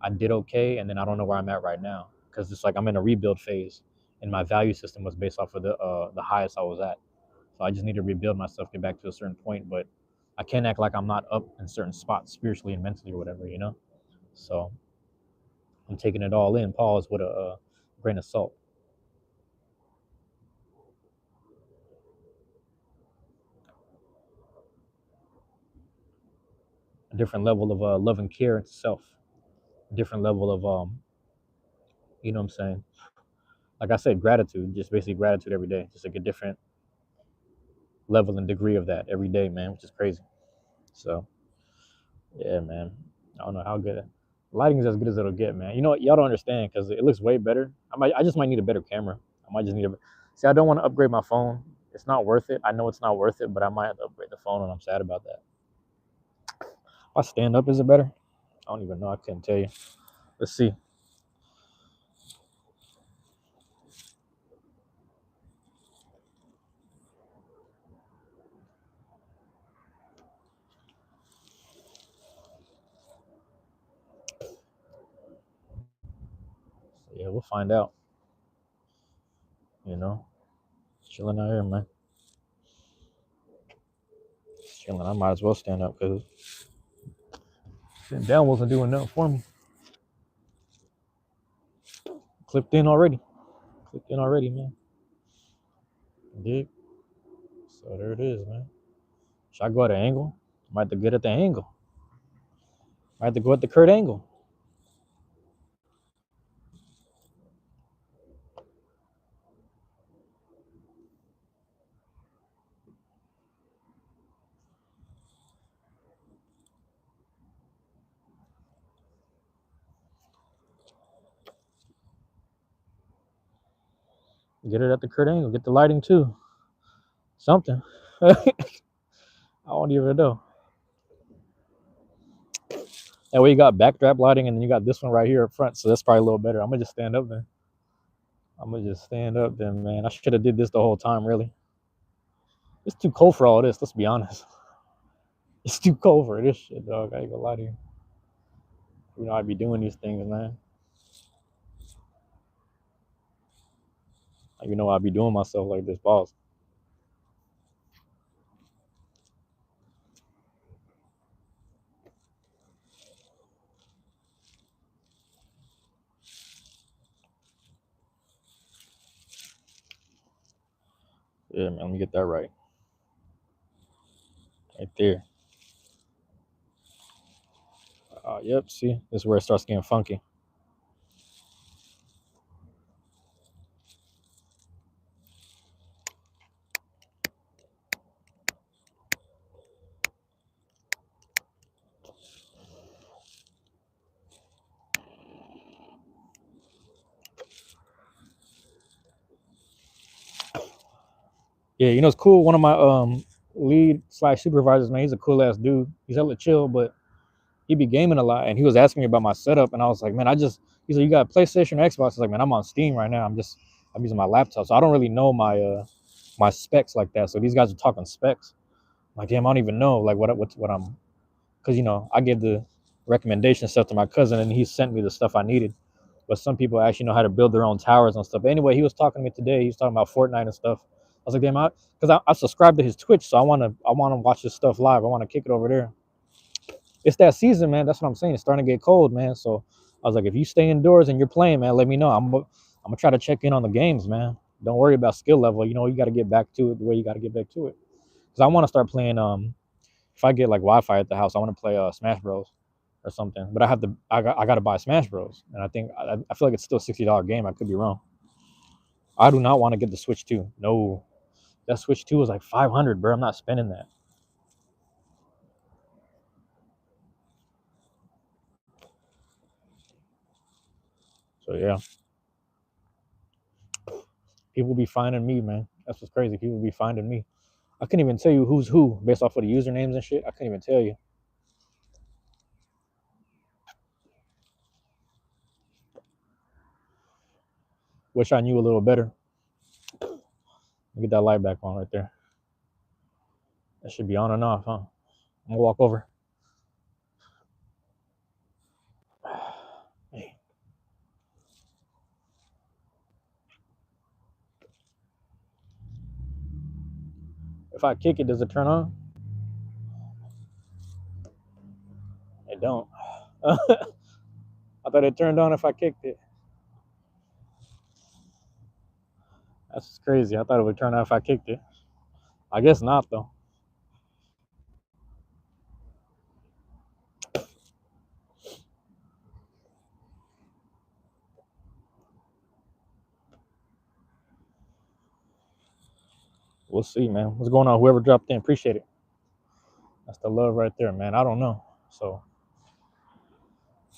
I did okay, and then I don't know where I'm at right now because it's like I'm in a rebuild phase, and my value system was based off of the highest I was at. So I just need to rebuild myself, get back to a certain point, but I can't act like I'm not up in certain spots spiritually and mentally or whatever, you know. So I'm taking it all in. Pause with a grain of salt. A different level of love and care into self. A different level of you know what I'm saying. Like I said, gratitude. Just basically gratitude every day. Just like a different level and degree of that every day, man, which is crazy. So yeah, man. I don't know how good. Lighting is as good as it'll get, man. You know what? Y'all don't understand because it looks way better. I just might need a better camera. I might just need a. See, I don't want to upgrade my phone. It's not worth it. I know it's not worth it, but I might have to upgrade the phone, and I'm sad about that. If I stand up, is it better? I don't even know. I couldn't tell you. Let's see. Yeah, we'll find out. You know, chilling out here, man. Chilling. I might as well stand up because sitting down wasn't doing nothing for me. Clipped in already. Clipped in already, man. Dig. So there it is, man. Should I go at an angle? Might have to get at the angle. Might have to go at the Kurt Angle. Get it at the Kurt Angle. Get the lighting too. Something. I don't even know. That way you got backdrop lighting and then you got this one right here up front. So that's probably a little better. I'm gonna just stand up then. I'm gonna just stand up then, man. I should have did this the whole time, really. It's too cold for all this, let's be honest. It's too cold for this shit, dog. I ain't gonna lie to you. You know, I'd be doing these things, man. You know, I'd be doing myself like this, boss. Yeah, man, let me get that right. Right there. Yep, see? This is where it starts getting funky. Yeah, you know it's cool. One of my lead / supervisors, man, he's a cool ass dude. He's hella chill, but he be gaming a lot, and he was asking me about my setup, and I was like, man, he's like, you got a PlayStation or Xbox? I was like, man, I'm on Steam right now. I'm using my laptop, so I don't really know my specs like that. So these guys are talking specs. I'm like, damn, I don't even know like what I'm, because you know I gave the recommendation stuff to my cousin, and he sent me the stuff I needed. But some people actually know how to build their own towers and stuff. But anyway, he was talking to me today. He was talking about Fortnite and stuff. I was like, damn, because I subscribed to his Twitch, so I wanna watch his stuff live. I want to kick it over there. It's that season, man. That's what I'm saying. It's starting to get cold, man. So I was like, if you stay indoors and you're playing, man, let me know. I'm gonna try to check in on the games, man. Don't worry about skill level. You know, you got to get back to it the way you got to get back to it. Because I want to start playing. If I get like Wi-Fi at the house, I want to play Smash Bros. Or something. But I got to buy Smash Bros. And I think I feel like it's still a $60 game. I could be wrong. I do not want to get the Switch 2. No, that Switch 2 is like 500, bro. I'm not spending that. So yeah, people be finding me, man. That's what's crazy. People be finding me. I couldn't even tell you who's who based off of the usernames and shit. I couldn't even tell you. Wish I knew a little better. Get that light back on right there. That should be on and off, huh? I'm gonna walk over. Hey. If I kick it, does it turn on? It don't. I thought it turned on if I kicked it. That's crazy. I thought it would turn on if I kicked it. I guess not though. We'll see, man. What's going on? Whoever dropped in, appreciate it. That's the love right there, man. I don't know. So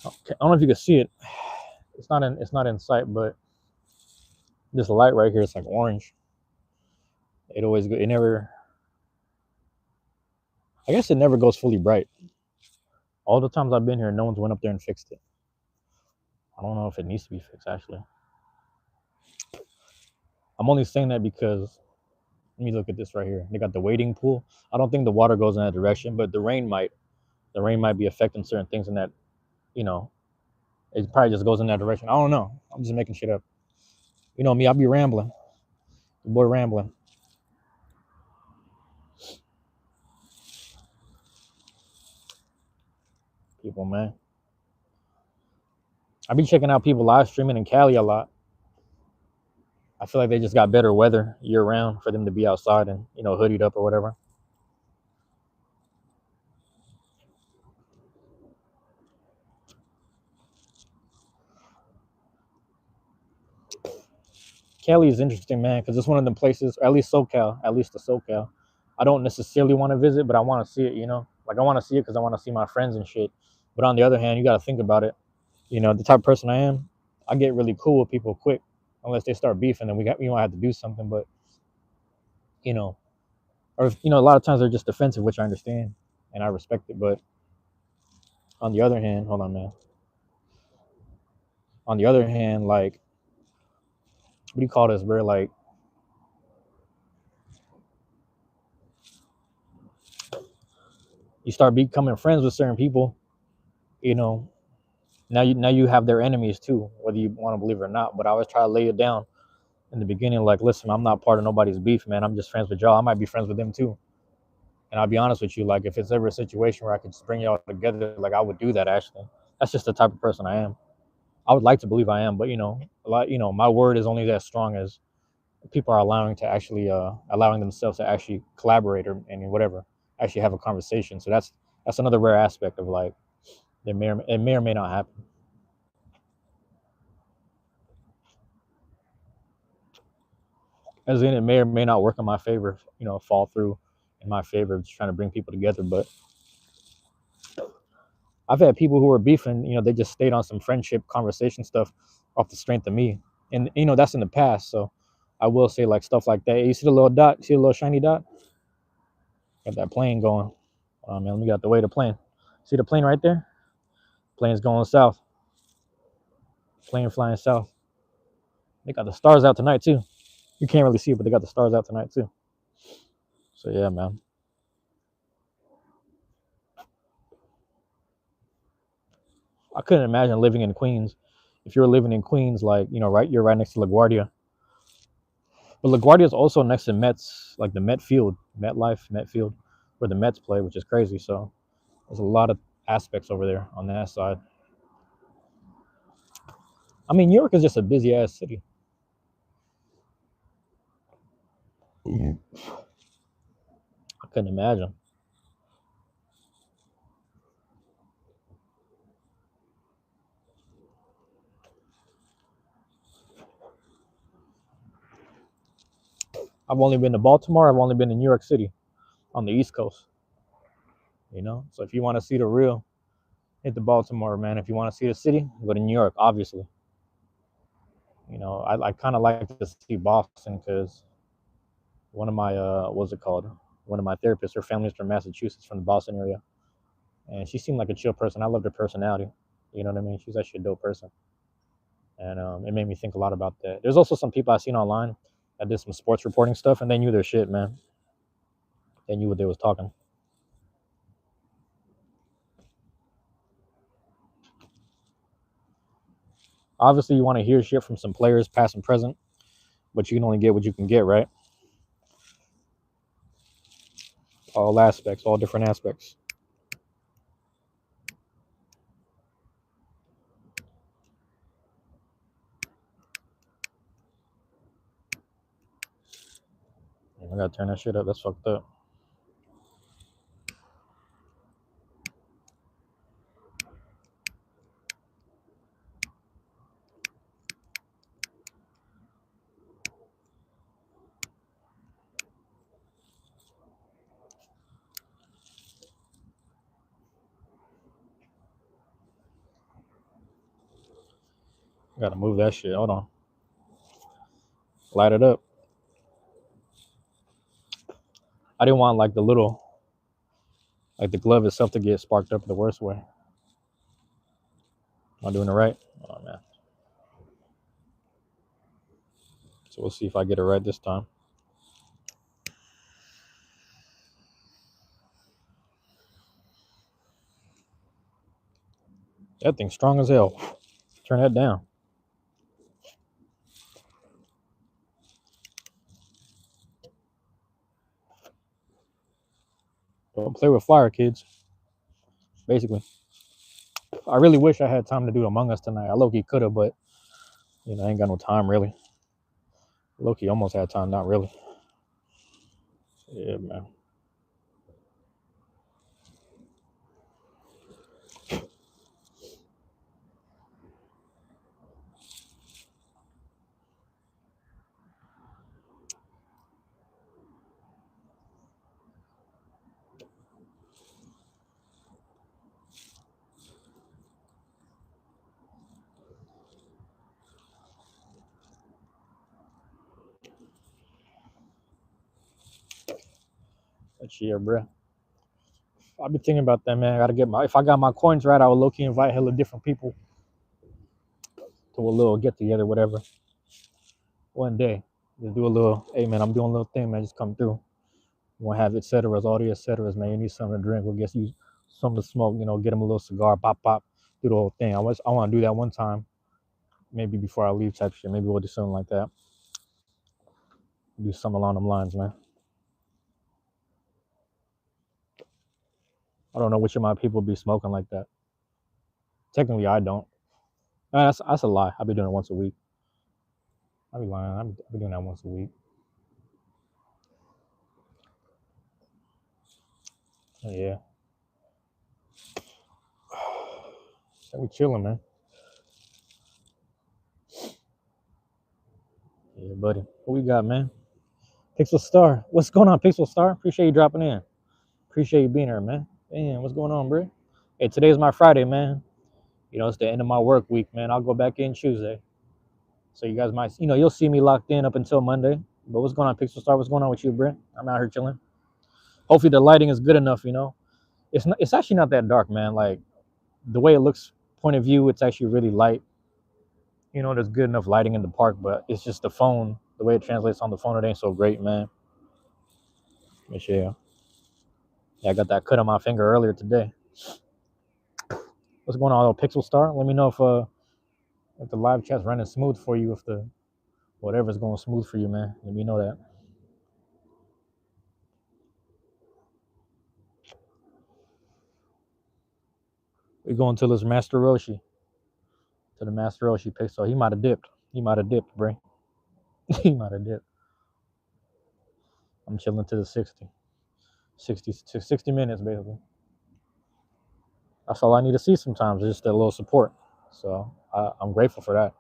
Okay, I don't know if you can see it. It's not in sight, but this light right here is like orange. It always go. It never. I guess it never goes fully bright. All the times I've been here, no one's went up there and fixed it. I don't know if it needs to be fixed actually. I'm only saying that because let me look at this right here. They got the wading pool. I don't think the water goes in that direction, but the rain might. The rain might be affecting certain things in that. You know, it probably just goes in that direction. I don't know. I'm just making shit up. You know me, I'll be rambling. The boy rambling. People, man. I be checking out people live streaming in Cali a lot. I feel like they just got better weather year round for them to be outside and hoodied up or whatever. Cali is interesting, man, because it's one of them places, or at least SoCal, at least the SoCal. I don't necessarily want to visit, but I want to see it. Like I want to see it because I want to see my friends and shit. But on the other hand, you got to think about it. The type of person I am, I get really cool with people quick, unless they start beefing, then we might have to do something. But you know, or a lot of times they're just defensive, which I understand and I respect it. But on the other hand, hold on, man. On the other hand, like, what do you call this, bro? Like, you start becoming friends with certain people, you know. Now you have their enemies too, whether you want to believe it or not. But I always try to lay it down in the beginning, like, listen, I'm not part of nobody's beef, man. I'm just friends with y'all. I might be friends with them too. And I'll be honest with you, like, if it's ever a situation where I could just bring y'all together, like, I would do that. Actually, that's just the type of person I am. I would like to believe I am, but a lot, my word is only as strong as people are allowing themselves to actually collaborate or and whatever, actually have a conversation. So that's another rare aspect of, like, it may or may not happen. As in, it may or may not work in my favor, fall through in my favor, just trying to bring people together. But I've had people who were beefing, they just stayed on some friendship conversation stuff off the strength of me. And that's in the past. So I will say, like, stuff like that. Hey, you see the little dot, see the little shiny dot? Got that plane going. Oh man, let me get out the way of the plane. See the plane right there? Plane's going south. Plane flying south. They got the stars out tonight too. You can't really see it, but they got the stars out tonight too. So yeah, man. I couldn't imagine living in Queens. If you were living in Queens, like, right, you're right next to LaGuardia. But LaGuardia is also next to Mets, like the Met Field, Met Field, where the Mets play, which is crazy. So there's a lot of aspects over there on that side. I mean, New York is just a busy ass city. I couldn't imagine. I've only been to Baltimore. I've only been to New York City on the East Coast. So if you want to see the real, hit the Baltimore, man. If you want to see the city, go to New York, obviously. I kind of like to see Boston because one of my what's it called? One of my therapists, her family's from Massachusetts, from the Boston area, and she seemed like a chill person. I loved her personality. You know what I mean? She's actually a dope person, and it made me think a lot about that. There's also some people I seen online that did some sports reporting stuff, and they knew their shit, man. They knew what they was talking. Obviously, you want to hear shit from some players, past and present, but you can only get what you can get, right? All aspects, all different aspects. I gotta turn that shit up. That's fucked up. Gotta move that shit. Hold on. Light it up. I didn't want like the little, like the glove itself to get sparked up the worst way. Am I doing it right? Oh man. So we'll see if I get it right this time. That thing's strong as hell. Turn that down. Don't play with fire, kids. Basically. I really wish I had time to do Among Us tonight. I low-key could have, but I ain't got no time really. Low-key almost had time, not really. Yeah, man. But yeah, bro. I be thinking about that, man. I gotta get if I got my coins right, I would low-key invite hella different people to a little get together, whatever. One day. Just do a little, hey man, I'm doing a little thing, man. Just come through. We'll have et ceteras, all the et ceteras, man. You need something to drink. We'll get you something to smoke, get them a little cigar, pop, pop, do the whole thing. I want to do that one time, maybe before I leave type shit. Maybe we'll do something like that. Do something along them lines, man. I don't know which of my people be smoking like that. Technically, I don't. That's a lie. I be doing it once a week. I be lying. I be doing that once a week. Yeah. So we chilling, man. Yeah, buddy. What we got, man? Pixel Star. What's going on, Pixel Star? Appreciate you dropping in. Appreciate you being here, man. Man, what's going on, bro? Hey, today's my Friday, man. It's the end of my work week, man. I'll go back in Tuesday. So you guys might, you'll see me locked in up until Monday. But what's going on, Pixel Star? What's going on with you, bro? I'm out here chilling. Hopefully the lighting is good enough, It's actually not that dark, man. Like the way it looks, point of view, it's actually really light. There's good enough lighting in the park, but it's just the phone, the way it translates on the phone, it ain't so great, man. But yeah, I got that cut on my finger earlier today. What's going on, Pixel Star? Let me know if the live chat's running smooth for you, if the whatever's going smooth for you, man. Let me know that. We're going to this Master Roshi. To the Master Roshi Pixel. He might have dipped. Bro. He might have dipped. I'm chilling to the 60 minutes, basically. That's all I need to see sometimes, just that little support. So I'm grateful for that.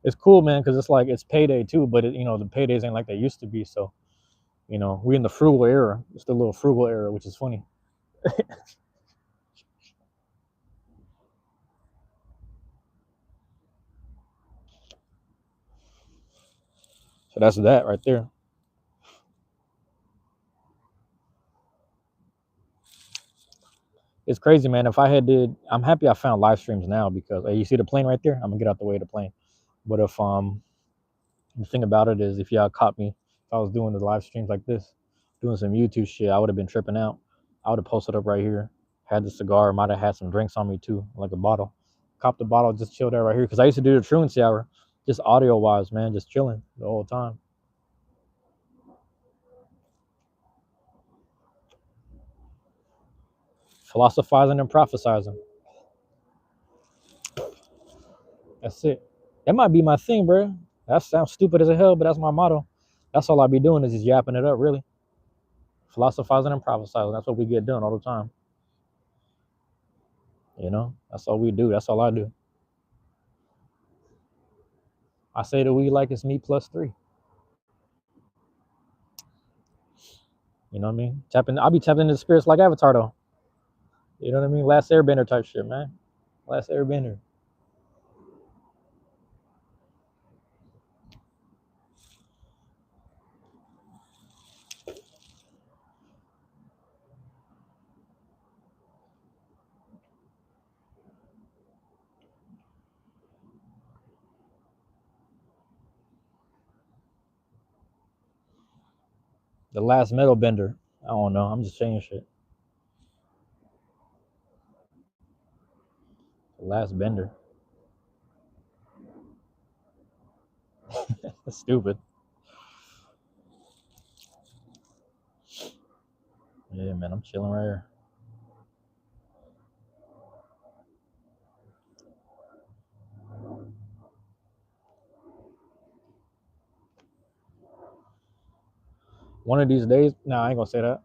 It's cool, man, because it's payday too, but the paydays ain't like they used to be. So we in the frugal era. It's the little frugal era, which is funny. So that's that right there. It's crazy, man. I'm happy I found live streams now because you see the plane right there. I'm gonna get out the way of the plane. But if the thing about it is, if y'all caught me, if I was doing the live streams like this, doing some YouTube shit, I would have been tripping out. I would have posted up right here, had the cigar, might have had some drinks on me too, like a bottle. Copped the bottle, just chilled out right here. Because I used to do the truancy hour, just audio wise, man, just chilling the whole time. Philosophizing and prophesizing. That's it. That might be my thing, bro. That sounds stupid as a hell, but that's my motto. That's all I be doing is just yapping it up, really. Philosophizing and prophesizing. That's what we get done all the time. That's all we do. That's all I do. I say that we like it's me plus 3. You know what I mean? I'll be tapping into spirits like Avatar though. You know what I mean? Last Airbender type shit, man. Last Airbender. The last metal bender. I don't know. I'm just saying shit. The last bender. That's stupid. Yeah, man. I'm chilling right here. One of these days, nah, I ain't gonna say that.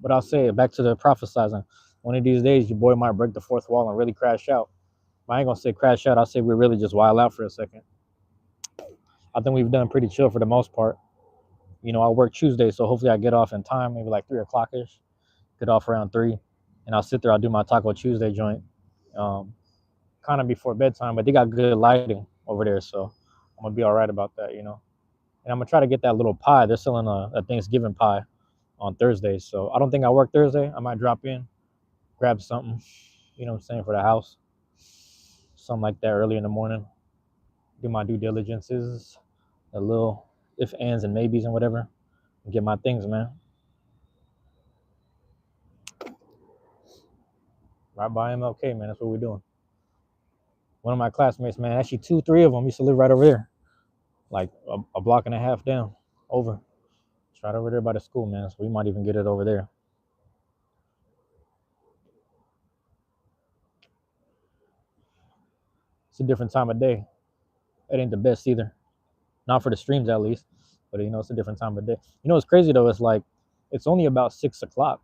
But I'll say it back to the prophesizing. One of these days, your boy might break the fourth wall and really crash out. But I ain't gonna say crash out. I'll say we really just wild out for a second. I think we've done pretty chill for the most part. You know, I work Tuesday, so hopefully I get off in time, maybe like 3 o'clock ish. Get off around 3, and I'll sit there. I'll do my Taco Tuesday joint, um, kind of before bedtime. But they got good lighting over there, so I'm gonna be all right about that. You know, and I'm gonna try to get that little pie. They're selling a Thanksgiving pie on Thursdays, so I don't think I work Thursday. I might drop in, grab something. You know what I'm saying, for the house, something like that early in the morning. Do my due diligences, a little if ands and maybes and whatever, and get my things, man. Right by MLK, man. That's what we're doing. One of my classmates, man, actually two, three of them used to live right over there, like a block and a half down, over. It's right over there by the school, man. So we might even get it over there. It's a different time of day. It ain't the best either. Not for the streams at least. But you know, it's a different time of day. You know what's crazy though? It's like it's only about 6 o'clock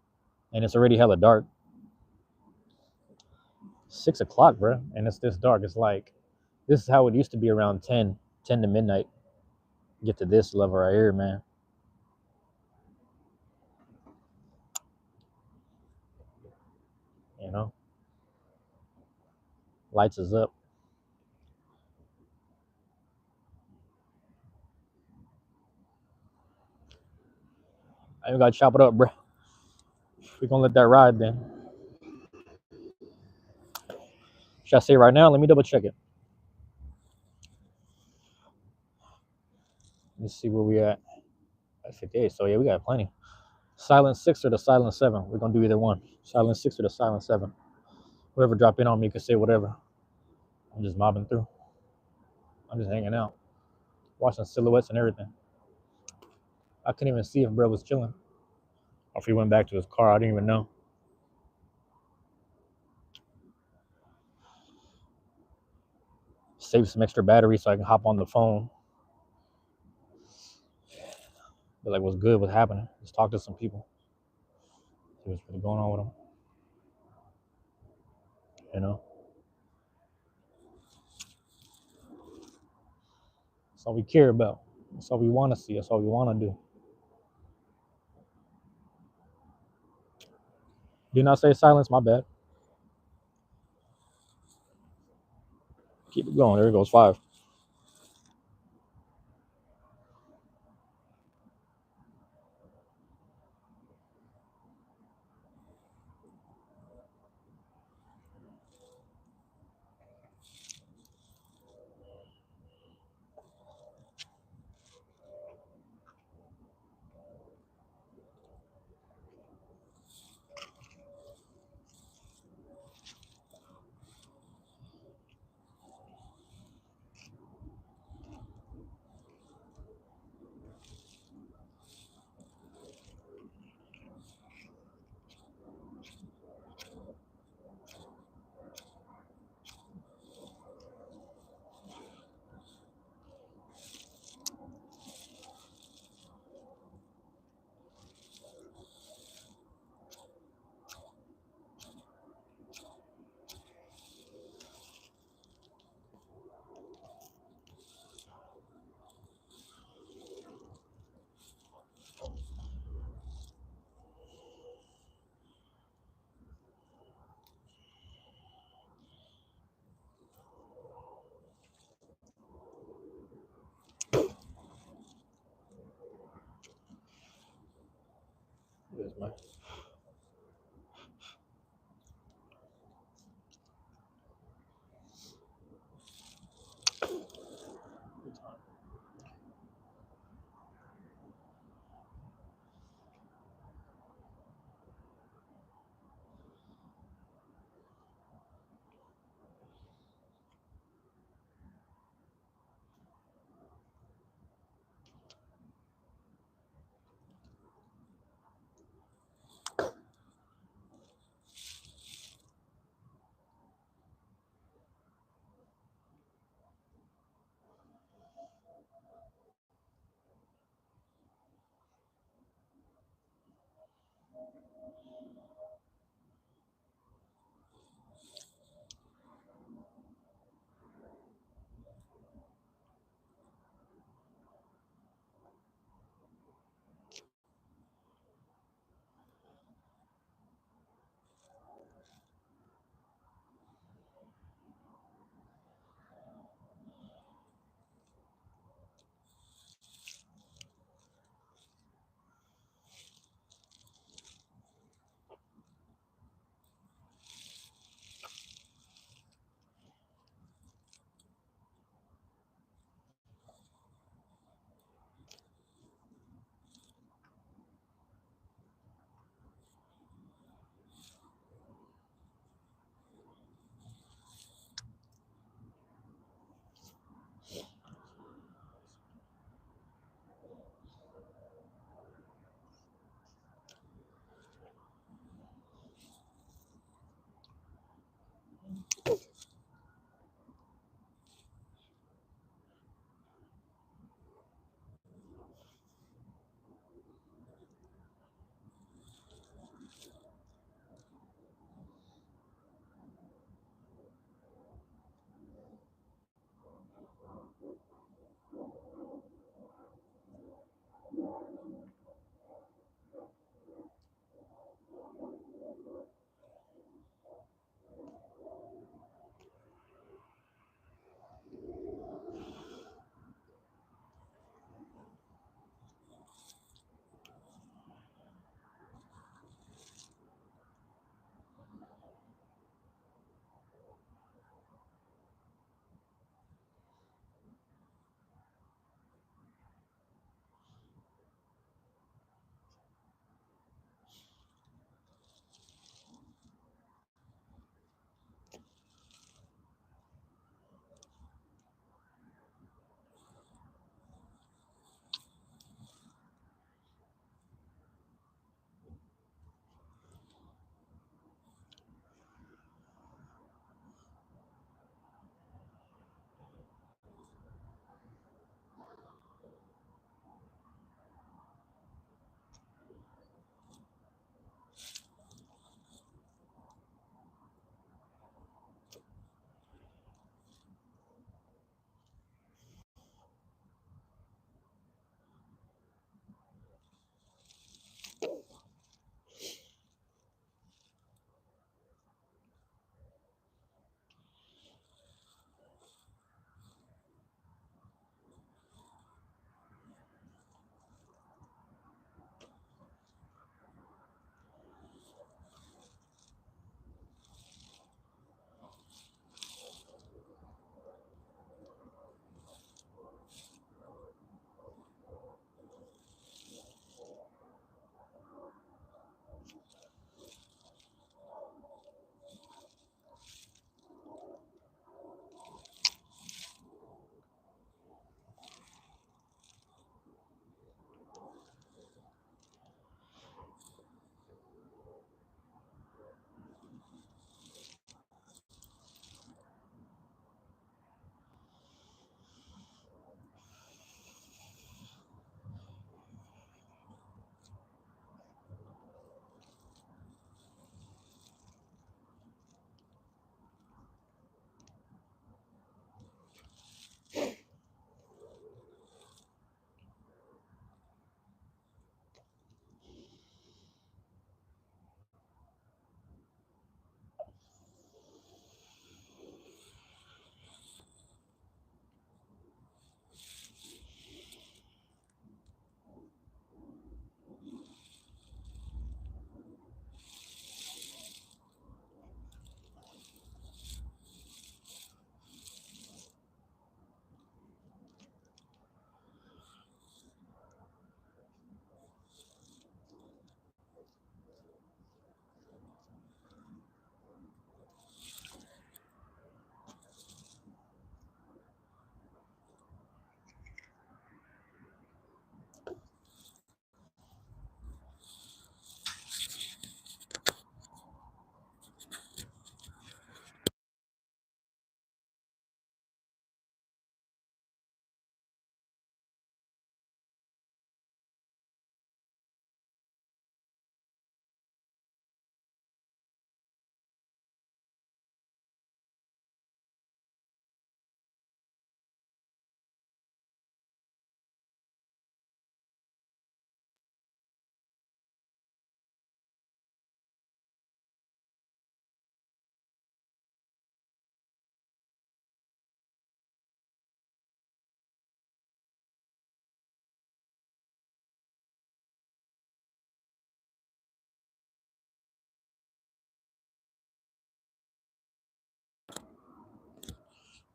and it's already hella dark. 6 o'clock, bro, and it's this dark. It's like this is how it used to be around 10 to midnight. Get to this level right here, man. You know, lights is up. I ain't gotta chop it up, bro. We gonna let that ride then. Should I say it right now? Let me double check it. Let's see where we at. That's 58. So yeah, we got plenty. Silent 6 or the Silent 7. We're gonna do either one. Silent 6 or the Silent 7. Whoever drop in on me can say whatever. I'm just mobbing through. I'm just hanging out, watching silhouettes and everything. I couldn't even see if bro was chilling or if he went back to his car. I didn't even know. Save some extra battery so I can hop on the phone. Be like, what's good? What's happening? Just talk to some people. See what's really going on with them. You know, that's all we care about. That's all we want to see. That's all we want to do. Do not say silence. My bad. Keep it going. There it goes. 5.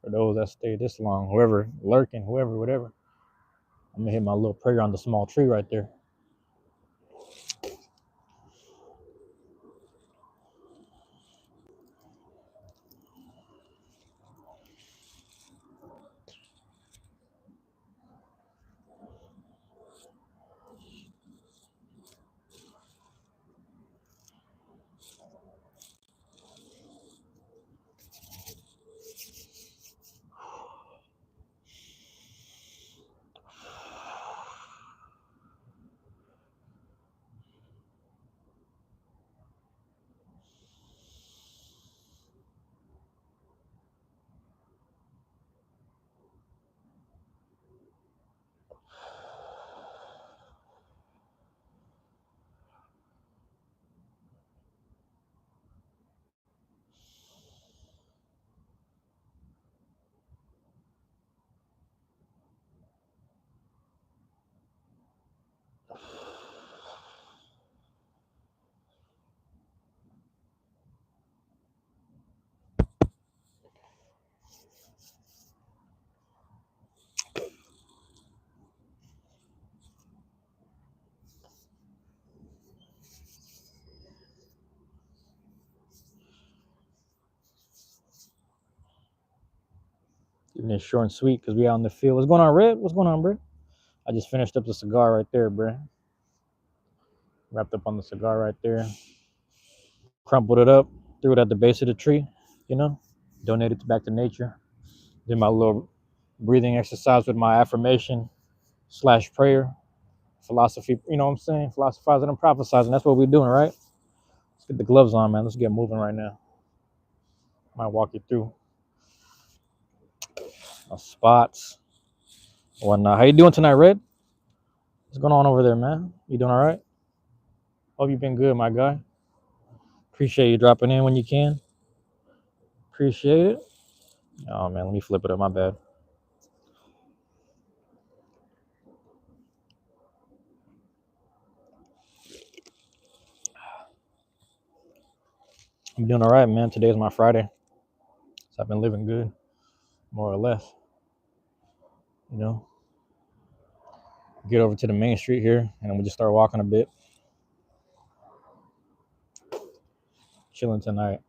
For those that stay this long, whoever lurking, whoever, whatever. I'm gonna hit my little prayer on the small tree right there. Keeping it short and sweet because we out in the field. What's going on, Red? What's going on, bro? I just finished up the cigar right there, bro. Wrapped up on the cigar right there. Crumpled it up, threw it at the base of the tree, you know, donated it back to nature. Did my little breathing exercise with my affirmation / prayer, philosophy, you know what I'm saying? Philosophizing and prophesizing. That's what we're doing, right? Let's get the gloves on, man. Let's get moving right now. Might walk you through spots, whatnot. How you doing tonight, Red? What's going on over there, man? You doing all right? Hope you've been good, my guy. Appreciate you dropping in when you can. Appreciate it. Oh, man, let me flip it up. My bad. I'm doing all right, man. Today's my Friday. So I've been living good, more or less. You know, get over to the main street here and then we just start walking a bit. Chilling tonight.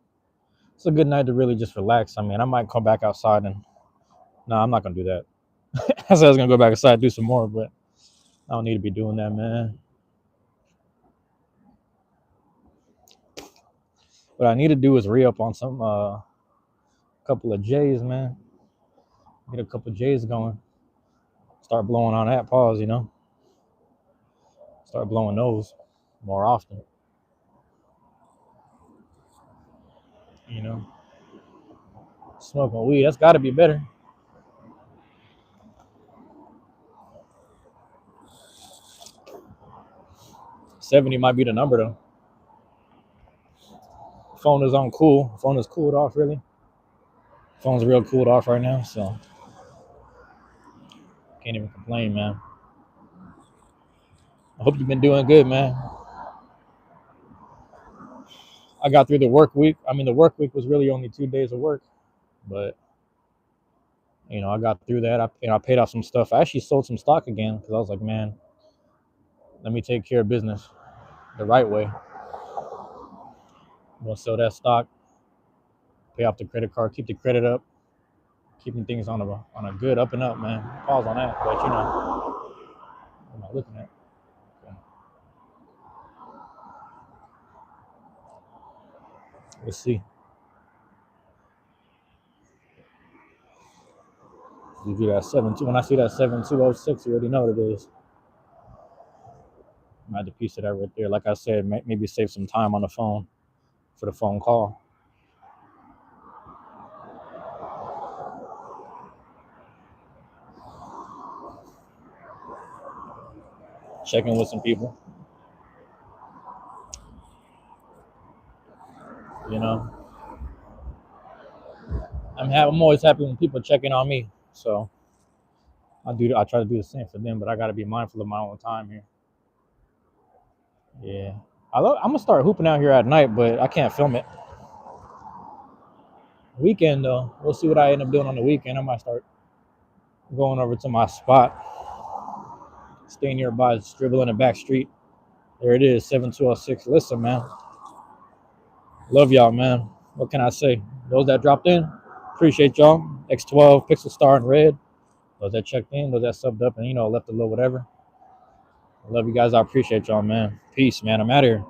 It's a good night to really just relax. I mean, I might come back outside and no, I'm not gonna do that. I said I was gonna go back outside and do some more, but I don't need to be doing that, man. What I need to do is re-up on some couple of J's, man. Get a couple of J's going. Start blowing on that pause, you know. Start blowing those more often. You know. Smoking weed, that's gotta be better. 70 might be the number though. Phone is on cool. Phone is cooled off really. Phone's real cooled off right now, so can't even complain, man. I hope you've been doing good, man. I got through the work week. I mean, the work week was really only 2 days of work, but you know, I got through that. I paid off some stuff. I actually sold some stock again because I was like, man, let me take care of business the right way. I'm gonna sell that stock, pay off the credit card, keep the credit up, keeping things on a good up and up, man. Pause on that, but you know, what am I looking at? Okay. Let's see. You do that 7-2. When I see that 7206, you already know what it is. I had to piece of that right there. Like I said, maybe save some time on the phone for the phone call. Checking with some people. You know, I'm always happy when people checking on me. So I try to do the same for them, but I got to be mindful of my own time here. Yeah, I'm gonna start hooping out here at night, but I can't film it. Weekend though, we'll see what I end up doing on the weekend. I might start going over to my spot, stay nearby, just dribble in the back street. There it is, 7206. Listen, man, love y'all, man. What can I say? Those that dropped in, appreciate y'all. X12, Pixel Star in red. Those that checked in, those that subbed up and left a little whatever. I love you guys. I appreciate y'all, man. Peace, man. I'm out of here.